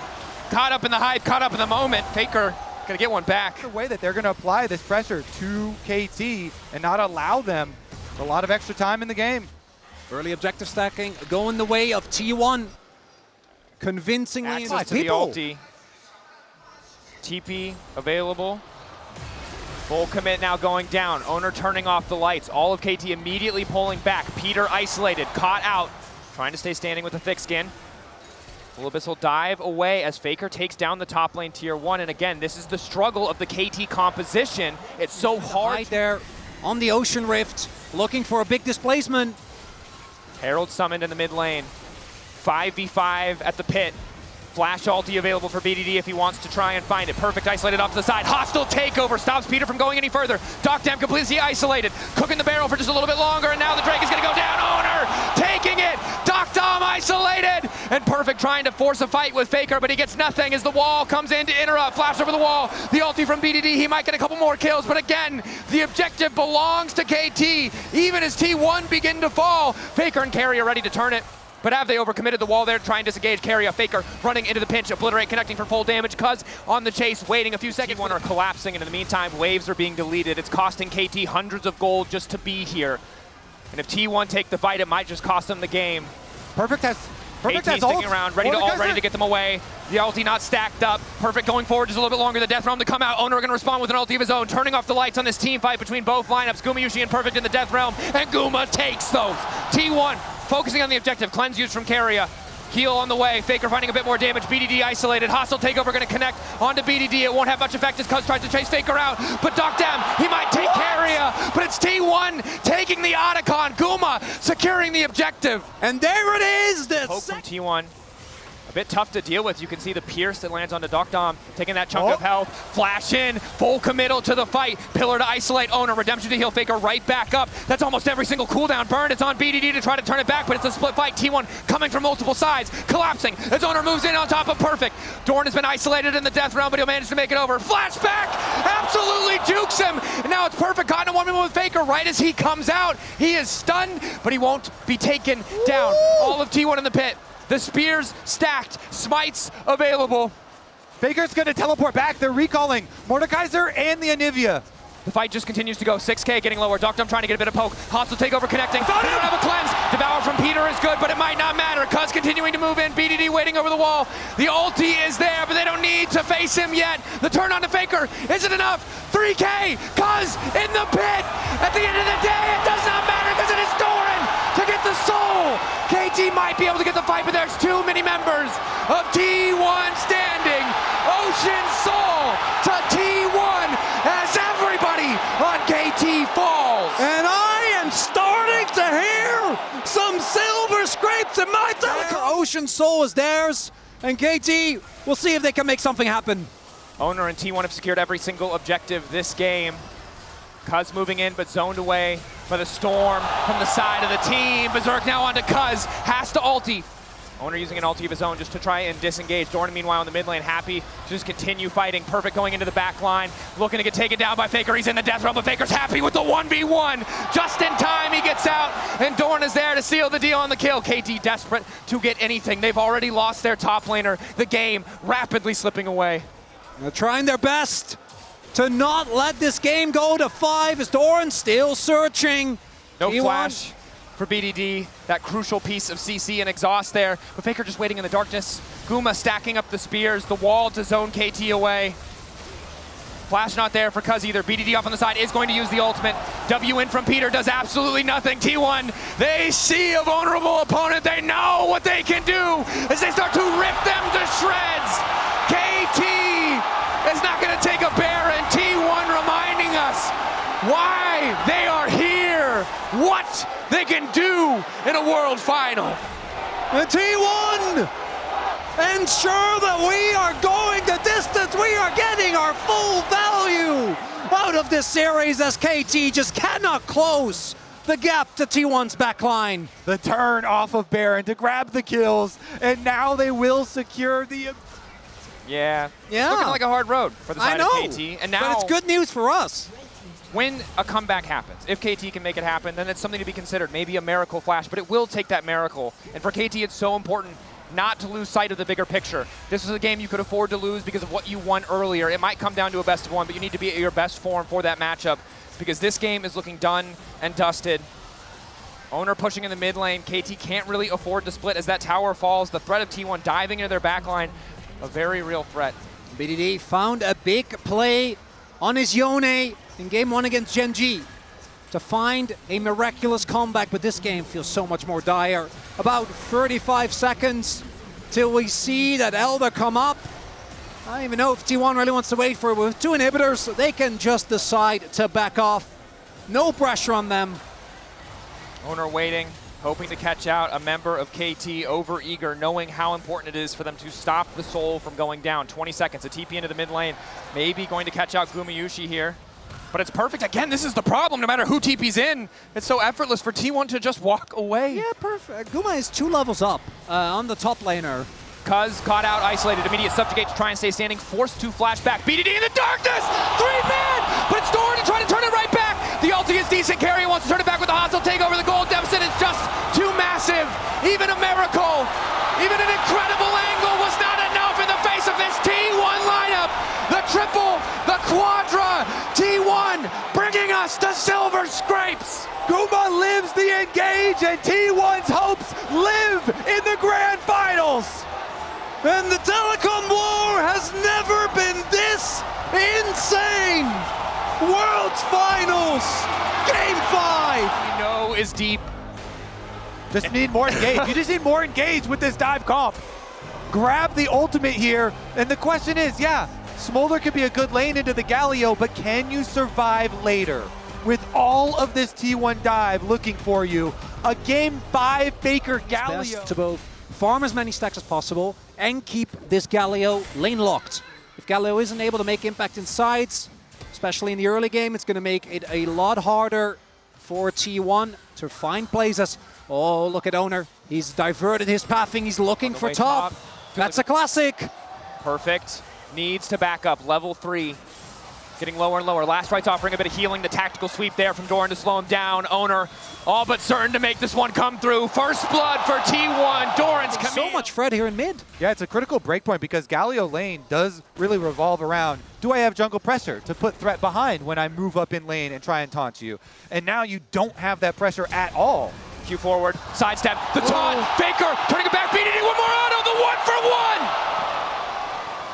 Caught up in the hype, caught up in the moment. Faker gonna get one back. The way that they're gonna apply this pressure to KT and not allow them a lot of extra time in the game. Early objective stacking going the way of T1. Convincingly Access to the ulti. TP available. Full commit now going down. Owner turning off the lights. All of KT immediately pulling back. Peter isolated, caught out. Trying to stay standing with the thick skin. Full Abyssal dive away as Faker takes down the top lane tier 1. And again, this is the struggle of the KT composition. It's so hard. Right there on the Ocean Rift, looking for a big displacement. Herald summoned in the mid lane. 5v5 at the pit. Flash ulti available for BDD if he wants to try and find it. Perfect isolated off to the side. Hostile takeover stops Peter from going any further. Docdam completely isolated. Cooking the barrel for just a little bit longer, and now the Drake is going to go down. Owner taking it. Docdam isolated. And Perfect trying to force a fight with Faker, but he gets nothing as the wall comes in to interrupt. Flash over the wall. The ulti from BDD. He might get a couple more kills, but again, the objective belongs to KT. Even as T1 begin to fall, Faker and Carry are ready to turn it. But have they overcommitted the wall there, trying to disengage Karia? Faker running into the pinch, Obliterate connecting for full damage. Kuz on the chase, waiting a few seconds. One are collapsing, and in the meantime, waves are being deleted. It's costing KT hundreds of gold just to be here. And if T1 take the fight, it might just cost them the game. Perfect has sticking around, ready to get them away. The ulti not stacked up. Perfect going forward just a little bit longer. The death realm to come out. Owner going to respond with an ulti of his own, turning off the lights on this team fight between both lineups. Gumayusi and Perfect in the death realm, and Guma takes those. T1 focusing on the objective. Cleanse used from Karia. Heal on the way. Faker finding a bit more damage. BDD isolated. Hostile takeover going to connect onto BDD. It won't have much effect as Kuz tries to chase Faker out. But Docdam, he might take Karia. But it's T1 taking the Otacon. Guma securing the objective. And there it is. Poke from T1. A bit tough to deal with. You can see the pierce that lands onto Docdam, taking that chunk of health. Flash in, full committal to the fight. Pillar to isolate Owner, redemption to heal Faker right back up. That's almost every single cooldown burn. It's on BDD to try to turn it back, but it's a split fight. T1 coming from multiple sides, collapsing as Owner moves in on top of Perfect. Dorn has been isolated in the death realm, but he'll manage to make it over. Flashback, absolutely jukes him. And now it's Perfect caught in a 1v1 with Faker right as he comes out. He is stunned, but he won't be taken down. All of T1 in the pit. The spears stacked, smites available. Faker's going to teleport back. They're recalling Mordekaiser and the Anivia. The fight just continues to go. 6K getting lower. Docdam trying to get a bit of poke. Hostile takeover connecting. They don't have a cleanse. Devour from Peter is good, but it might not matter. Kuz continuing to move in. BDD waiting over the wall. The ulti is there, but they don't need to face him yet. The turn on to Faker. Is it enough? 3K. Kuz in the pit. At the end of the day, it does not matter because it is Doran to get the soul. KT might be able to get the fight, but there's too many members of T1 standing. Ocean Soul to T1 as everybody on KT falls. And I am starting to hear some silver scrapes in my telecom. Ocean Soul is theirs, and KT, we'll see if they can make something happen. Owner and T1 have secured every single objective this game. Kuz moving in, but zoned away by the storm from the side of the team. Berserk now onto Kuz, has to ulti. Owner using an ulti of his own just to try and disengage. Dorn, meanwhile, in the mid lane, happy to just continue fighting. Perfect going into the back line, looking to get taken down by Faker. He's in the death realm, but Faker's happy with the 1v1. Just in time, he gets out, and Dorn is there to seal the deal on the kill. KT desperate to get anything. They've already lost their top laner. The game rapidly slipping away. They're trying their best to not let this game go to 5 as Doran still searching. No flash for BDD, that crucial piece of CC and exhaust there. But Faker just waiting in the darkness. Guma stacking up the spears, the wall to zone KT away. Flash not there for Kaza either. BDD off on the side is going to use the ultimate. W in from Peter does absolutely nothing. T1, they see a vulnerable opponent. They know what they can do as they start to rip them to shreds. KT is not going to take a bear, and T1 reminding us why they are here, what they can do in a world final. And T1 ensure that we are going the distance. We are getting our full value out of this series as KT just cannot close the gap to T1's backline. The turn off of Baron to grab the kills, and now they will secure the... Yeah. Looking like a hard road for the side of KT. And now, but it's good news for us. When a comeback happens, if KT can make it happen, then it's something to be considered. Maybe a miracle flash, but it will take that miracle. And for KT, it's so important not to lose sight of the bigger picture. This is a game you could afford to lose because of what you won earlier. It might come down to a best of one, but you need to be at your best form for that matchup because this game is looking done and dusted. Owner pushing in the mid lane. KT can't really afford to split as that tower falls. The threat of T1 diving into their backline, a very real threat. BDD found a big play on his Yone in game 1 against Gen G to find a miraculous comeback, but this game feels so much more dire. About 35 seconds till we see that Elder come up. I don't even know if T1 really wants to wait for it. With 2 inhibitors, they can just decide to back off. No pressure on them. Owner waiting, hoping to catch out a member of KT, over eager, knowing how important it is for them to stop the Soul from going down. 20 seconds, a TP into the mid lane. Maybe going to catch out Gumayushi here. But it's perfect. Again, this is the problem. No matter who TP's in, it's so effortless for T1 to just walk away. Yeah, perfect. Guma is 2 levels up on the top laner. Kuz caught out, isolated, immediate subjugate to try and stay standing, forced to flash back. BDD in the darkness! 3-man! But it's Doran to try to turn it right back! The ulti is decent, Carrier wants to turn it back with a hostile takeover. The gold deficit is just too massive. Even a miracle, even an incredible angle was not enough in the face of this T1 lineup. The triple, the quadra, T1 bringing us to silver scrapes. Guma lives the engage, and T1's hopes live in the grand finals. And the telecom war has never been this insane. World's finals, game 5. We know is deep. Just need more engage. You just need more engage with this dive comp. Grab the ultimate here, and the question is, yeah, Smolder could be a good lane into the Galio, but can you survive later? With all of this T1 dive looking for you, a game 5 Faker Galio. Best to both farm as many stacks as possible and keep this Galio lane locked. If Galio isn't able to make impact in sides, especially in the early game, it's going to make it a lot harder for T1 to find plays as, oh, look at Owner. He's diverted his pathing. He's looking for top. That's a classic. Perfect. Needs to back up. Level 3. Getting lower and lower. Last Right's offering a bit of healing. The tactical sweep there from Doran to slow him down. Owner all but certain to make this one come through. First blood for T1. Doran's coming. So much Fred here in mid. Yeah, it's a critical breakpoint because Galio lane does really revolve around, do I have jungle pressure to put threat behind when I move up in lane and try and taunt you? And now you don't have that pressure at all. Q forward, sidestep, the taunt, Faker, turning it back, BDD, one more auto, the 1-for-1!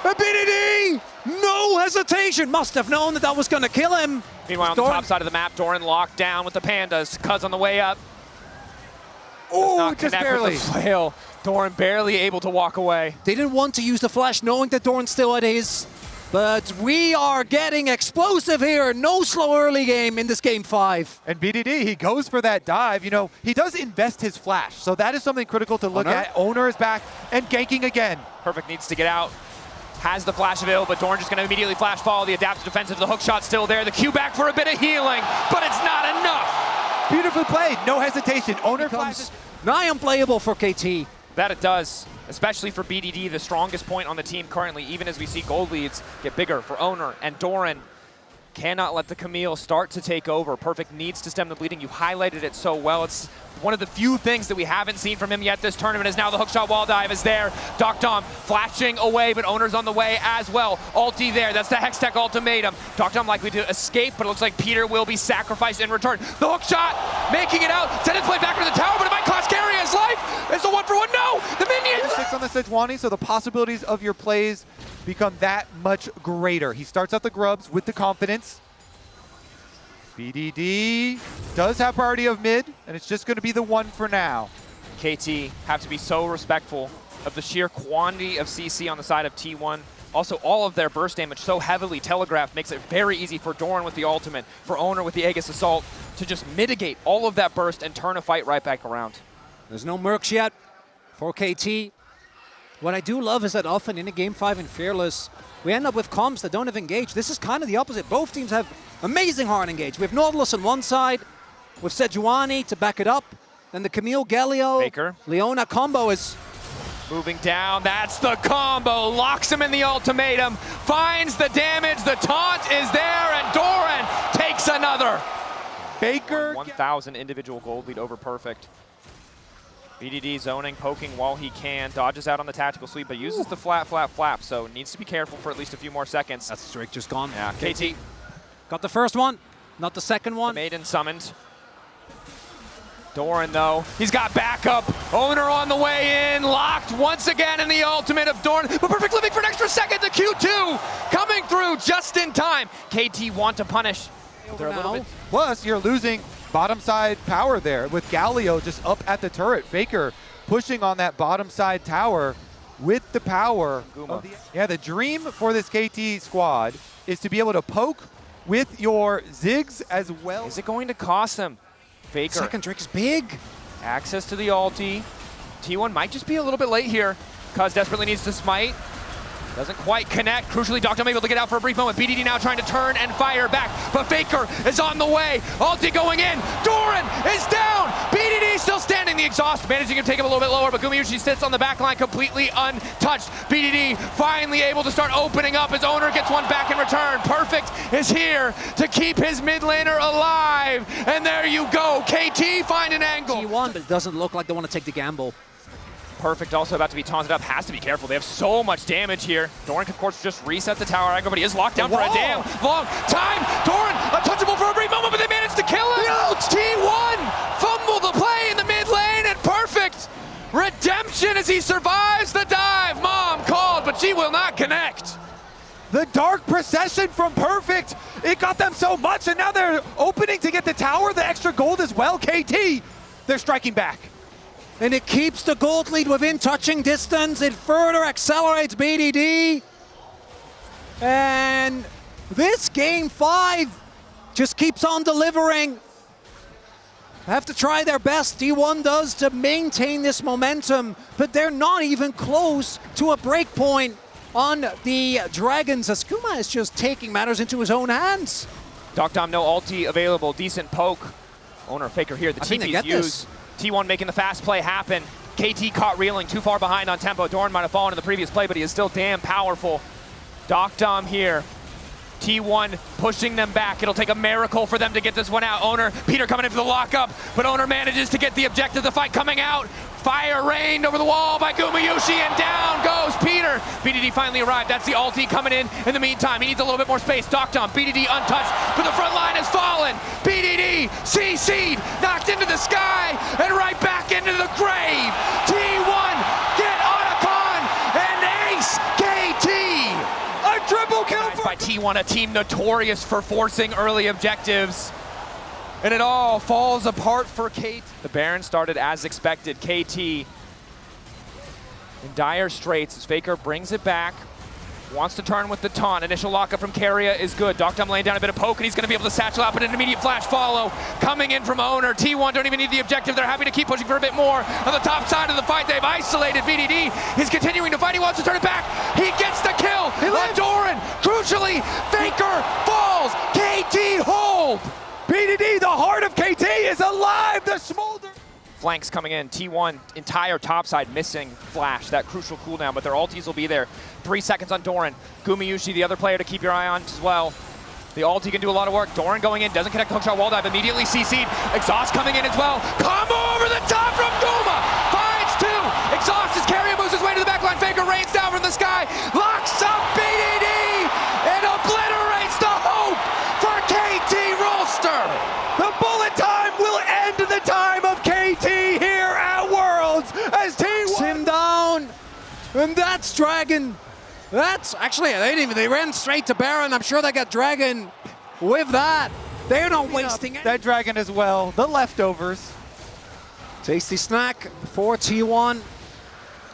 And BDD, no hesitation, must have known that was going to kill him. Meanwhile, on the top side of the map, Doran locked down with the pandas. Kuz on the way up. Oh, just barely. With the flail. Doran barely able to walk away. They didn't want to use the flash, knowing that Doran's still at his. But we are getting explosive here. No slow early game in this game 5. And BDD, he goes for that dive. You know, he does invest his flash, so that is something critical to look at. Owner is back and ganking again. Perfect needs to get out. Has the flash available, but Doran just going to immediately flash follow. The adaptive defensive, the hook shot still there. The Q back for a bit of healing, but it's not enough. Beautifully played, no hesitation. Owner becomes nigh unplayable for KT. That it does, especially for BDD, the strongest point on the team currently, even as we see gold leads get bigger for Owner and Doran. Cannot let the Camille start to take over. Perfect needs to stem the bleeding. You highlighted it so well. It's one of the few things that we haven't seen from him yet this tournament is now the hookshot wall dive is there. Dom flashing away, but Owner's on the way as well. Ulti there, that's the Hextech ultimatum. Dom likely to escape, but it looks like Peter will be sacrificed in return. The hookshot, making it out, send his play back to the tower, but it might cost Carry his life. It's a 1-for-1, no! The minions! 6 on the Sejuani, so the possibilities of your plays become that much greater. He starts out the grubs with the confidence. BDD does have priority of mid, and it's just going to be the one for now. KT have to be so respectful of the sheer quantity of CC on the side of T1. Also, all of their burst damage so heavily telegraphed makes it very easy for Doran with the ultimate, for Owner with the Aegis Assault, to just mitigate all of that burst and turn a fight right back around. There's no mercs yet for KT. What I do love is that often in a Game 5 in Fearless, we end up with comps that don't have engage. This is kind of the opposite. Both teams have amazing hard engage. We have Nautilus on one side, with Sejuani to back it up. Then the Camille Galio, Faker. Leona combo is moving down, that's the combo, locks him in the ultimatum, finds the damage, the taunt is there, and Doran takes another. Faker 1,000 individual gold lead over Perfect. BDD zoning, poking while he can, dodges out on the tactical sweep, but uses the flap, so needs to be careful for at least a few more seconds. That's Drake just gone. Yeah, KT. Got the first one, not the second one. The Maiden summoned. Doran, though, he's got backup. Owner on the way in, locked once again in the ultimate of Doran, but Perfect living for an extra second. The Q2 coming through just in time. KT want to punish. They're a little bit. Plus, you're losing bottom side power there with Galio just up at the turret. Faker pushing on that bottom side tower with the power. Yeah, the dream for this KT squad is to be able to poke with your Ziggs as well. Is it going to cost them? Faker. Second Drake is big. Access to the ulti. T1 might just be a little bit late here. Kaz desperately needs to smite. Doesn't quite connect. Crucially, Dom able to get out for a brief moment. BDD now trying to turn and fire back, but Faker is on the way. Ulti going in. Doran is down. BDD still standing. The exhaust managing to take him a little bit lower, but Gumayushi sits on the back line completely untouched. BDD finally able to start opening up. His Owner gets one back in return. Perfect is here to keep his mid laner alive. And there you go. KT find an angle. T1, but it doesn't look like they want to take the gamble. Perfect also about to be taunted up, has to be careful. They have so much damage here. Doran can, of course, just reset the tower aggro, but he is locked down for a damn long time. Doran, untouchable for a brief moment, but they managed to kill him. T1 fumble the play in the mid lane, and Perfect redemption as he survives the dive. Mom called, but she will not connect. The dark procession from Perfect, it got them so much, and now they're opening to get the tower, the extra gold as well. KT, they're striking back. And it keeps the gold lead within touching distance. It further accelerates BDD. And this Game 5 just keeps on delivering. Have to try their best, T1 does, to maintain this momentum, but they're not even close to a break point on the Dragons, as Kuma is just taking matters into his own hands. Dom, no ulti available, decent poke. Owner Faker here, the TP's used. T1 making the fast play happen. KT caught reeling, too far behind on tempo. Doran might have fallen in the previous play, but he is still damn powerful. Dom here. T1 pushing them back. It'll take a miracle for them to get this one out. Owner, Peter coming in for the lockup, but Owner manages to get the objective, the fight coming out. Fire rained over the wall by Gumayushi, and down goes Peter. BDD finally arrived. That's the ulti coming in the meantime. He needs a little bit more space. Dom, BDD untouched, but the front line has fallen. BDD, CC'd, knocked into the sky, and right back into the grave. T1, get Otacon, and ace KT. A triple kill by T1, a team notorious for forcing early objectives. And it all falls apart for KT. The Baron started as expected. KT in dire straits as Faker brings it back. Wants to turn with the taunt. Initial lockup from Keria is good. Dom laying down a bit of poke, and he's going to be able to satchel out, but an immediate flash follow. Coming in from Owner. T1 don't even need the objective. They're happy to keep pushing for a bit more. On the top side of the fight, they've isolated BDD. He's continuing to fight. He wants to turn it back. He gets the kill on Doran. Crucially, Faker falls. KT hold. BDD, the heart of KT is alive. The smolder. Flanks coming in. T1 entire top side missing flash, that crucial cooldown, but their ultis will be there. 3 seconds on Doran. Gumayushi, the other player to keep your eye on as well. The ulti can do a lot of work. Doran going in, doesn't connect the hookshot wall dive, immediately CC'd. Exhaust coming in as well. Combo over the top from Guma! Finds two! Exhaust as Carrier moves his way to the backline. Faker rains down from the sky, locks up BDD, and obliterates the hope for KT Rolster! The bullet time will end the time of KT here at Worlds as T1 him down, and that's Dragon. That's actually, they ran straight to Baron. I'm sure they got Dragon with that. They're not wasting it. that Dragon as well, the leftovers. Tasty snack for T1.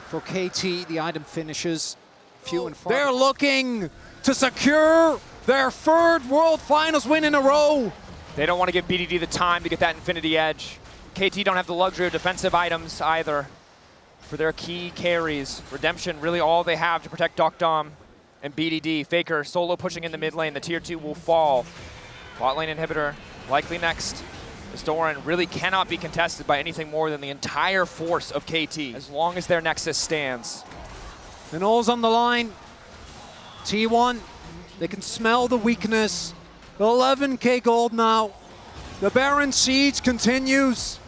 For KT, the item finishes few and far. They're looking to secure their third World Finals win in a row. They don't want to give BDD the time to get that Infinity Edge. KT don't have the luxury of defensive items either for their key carries. Redemption, really all they have to protect Doc Dom and BDD. Faker solo pushing in the mid lane. The tier 2 will fall. Bot lane inhibitor likely next. This Doran really cannot be contested by anything more than the entire force of KT as long as their Nexus stands. And all's on the line. T1, they can smell the weakness. 11k gold now. The Baron siege continues,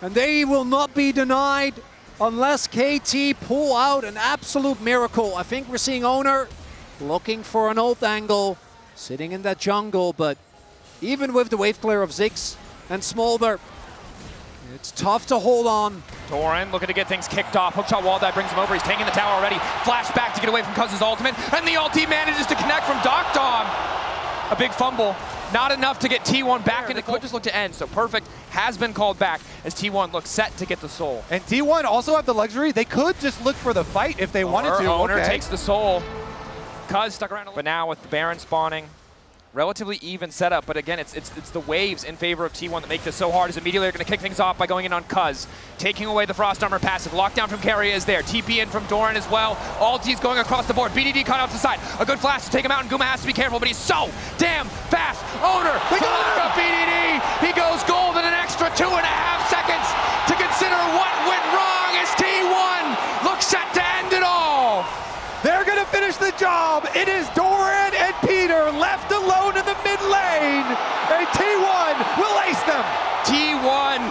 and they will not be denied unless KT pull out an absolute miracle. I think we're seeing Owner looking for an ult angle, sitting in that jungle, but even with the wave clear of Ziggs and Smolder, it's tough to hold on. Doran looking to get things kicked off. Hookshot wall dive brings him over. He's taking the tower already. Flash back to get away from Kaza's ultimate, and the ulti manages to connect from Doc Dom. A big fumble. Not enough to get T1 back, and it could just look to end. So Perfect has been called back as T1 looks set to get the soul. And T1 also have the luxury. They could just look for the fight if they wanted to. Owner takes the soul. Kuz stuck around a little. But now with the Baron spawning, relatively even setup, but again, it's the waves in favor of T1 that make this so hard, as immediately they're going to kick things off by going in on Kuz, taking away the Frost Armor passive. Lockdown from Carrier is there. TP in from Doran as well. Ulti's going across the board. BDD caught off the side. A good flash to take him out, and Guma has to be careful, but he's so damn fast. Owner, they got up BDD. He goes gold in an extra 2.5 seconds to consider what went wrong as T1 looks set to end it all. They're going to finish the job. It is Doran and Peter left alone in the mid lane, and T1 will ace them. T1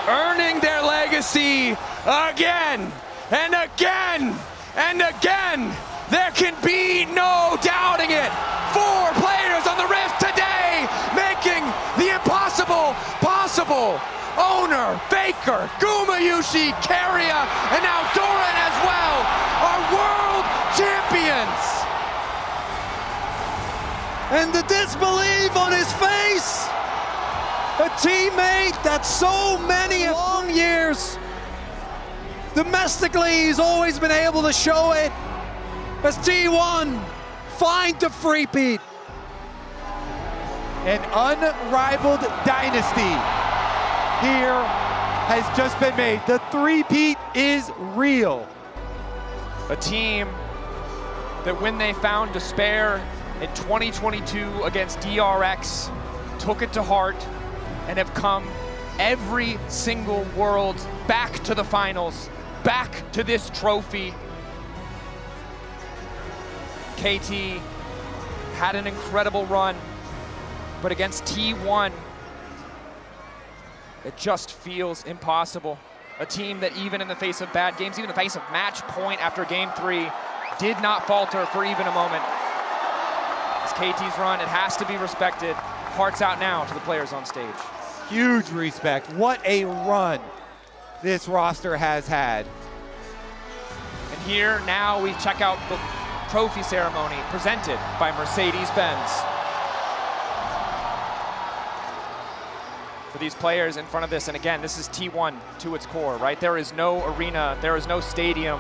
earning their legacy again and again and again. There can be no doubting it. 4 players on the Rift today, making the impossible possible. Owner, Faker, Guma Yushi, Carrier, and now Doran as well are world champions. And the disbelief on his face. A teammate that so many long years domestically he's always been able to show it. As T1 find the free-peat. An unrivaled dynasty here has just been made. The three-peat is real. A team that when they found despair in 2022 against DRX, took it to heart and have come every single world back to the finals, back to this trophy. KT had an incredible run, but against T1, it just feels impossible. A team that even in the face of bad games, even in the face of match point after game 3, did not falter for even a moment. It's KT's run, it has to be respected. Hearts out now to the players on stage. Huge respect. What a run this roster has had. And here now we check out the trophy ceremony presented by Mercedes-Benz. For these players in front of this, and again, this is T1 to its core, right? There is no arena, there is no stadium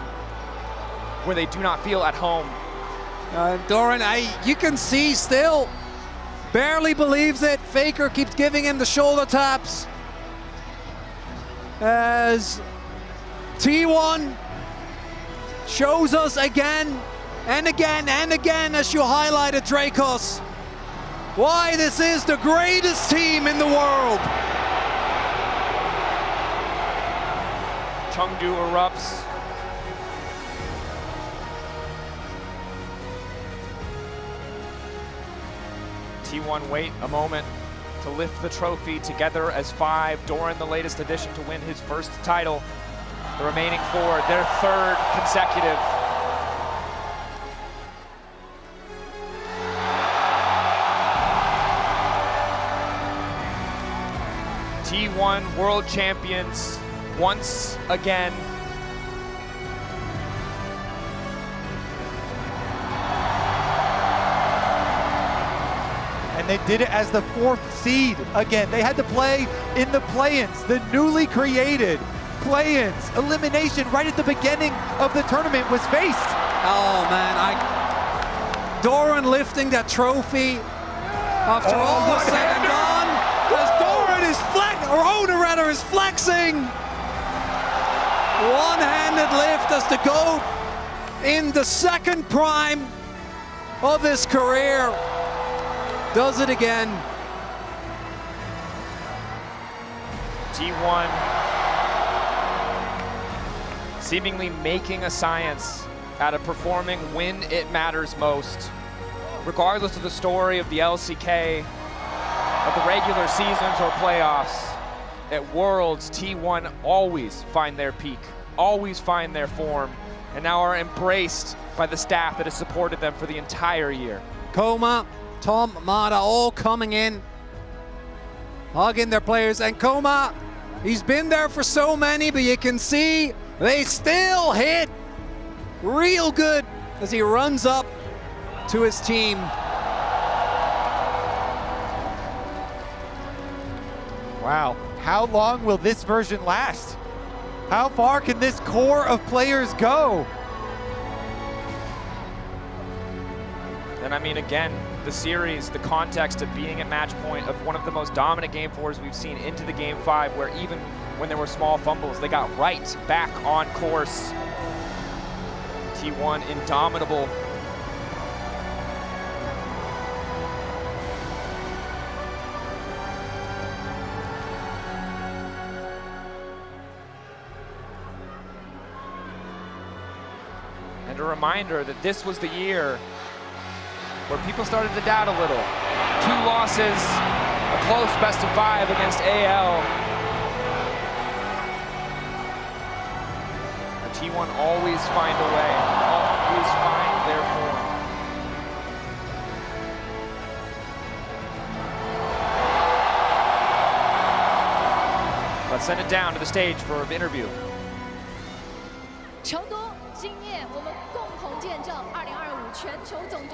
where they do not feel at home. Doran, you can see still, barely believes it. Faker keeps giving him the shoulder taps. As T1 shows us again and again and again, as you highlighted, Dracos, why this is the greatest team in the world. Chengdu erupts. T1 wait a moment to lift the trophy together as 5. Doran, the latest addition to win his first title. The remaining 4, their 3rd consecutive. T1 world champions once again. And they did it as the 4th seed again. They had to play in the play-ins, the newly created play-ins. Elimination right at the beginning of the tournament was faced. Oh man, Doran lifting that trophy after all is said and done. As Doran is Rona is flexing. One-handed lift as the GOAT in the 2nd prime of his career does it again. T1 seemingly making a science out of performing when it matters most. Regardless of the story of the LCK, of the regular seasons or playoffs, at Worlds, T1 always find their peak, always find their form, and now are embraced by the staff that has supported them for the entire year. Coma, Tom, Mata, all coming in, hugging their players. And Coma, he's been there for so many, but you can see they still hit real good as he runs up to his team. Wow, how long will this version last? How far can this core of players go? And I mean, again, the series, the context of being at match point of one of the most dominant game 4s we've seen into the game 5, where even when there were small fumbles, they got right back on course. T1 indomitable. And a reminder that this was the year where people started to doubt a little. 2 losses, a close best of 5 against AL. But T1 always find a way, always find their form. Let's send it down to the stage for an interview. 成都今夜我们共同见证2025全球总决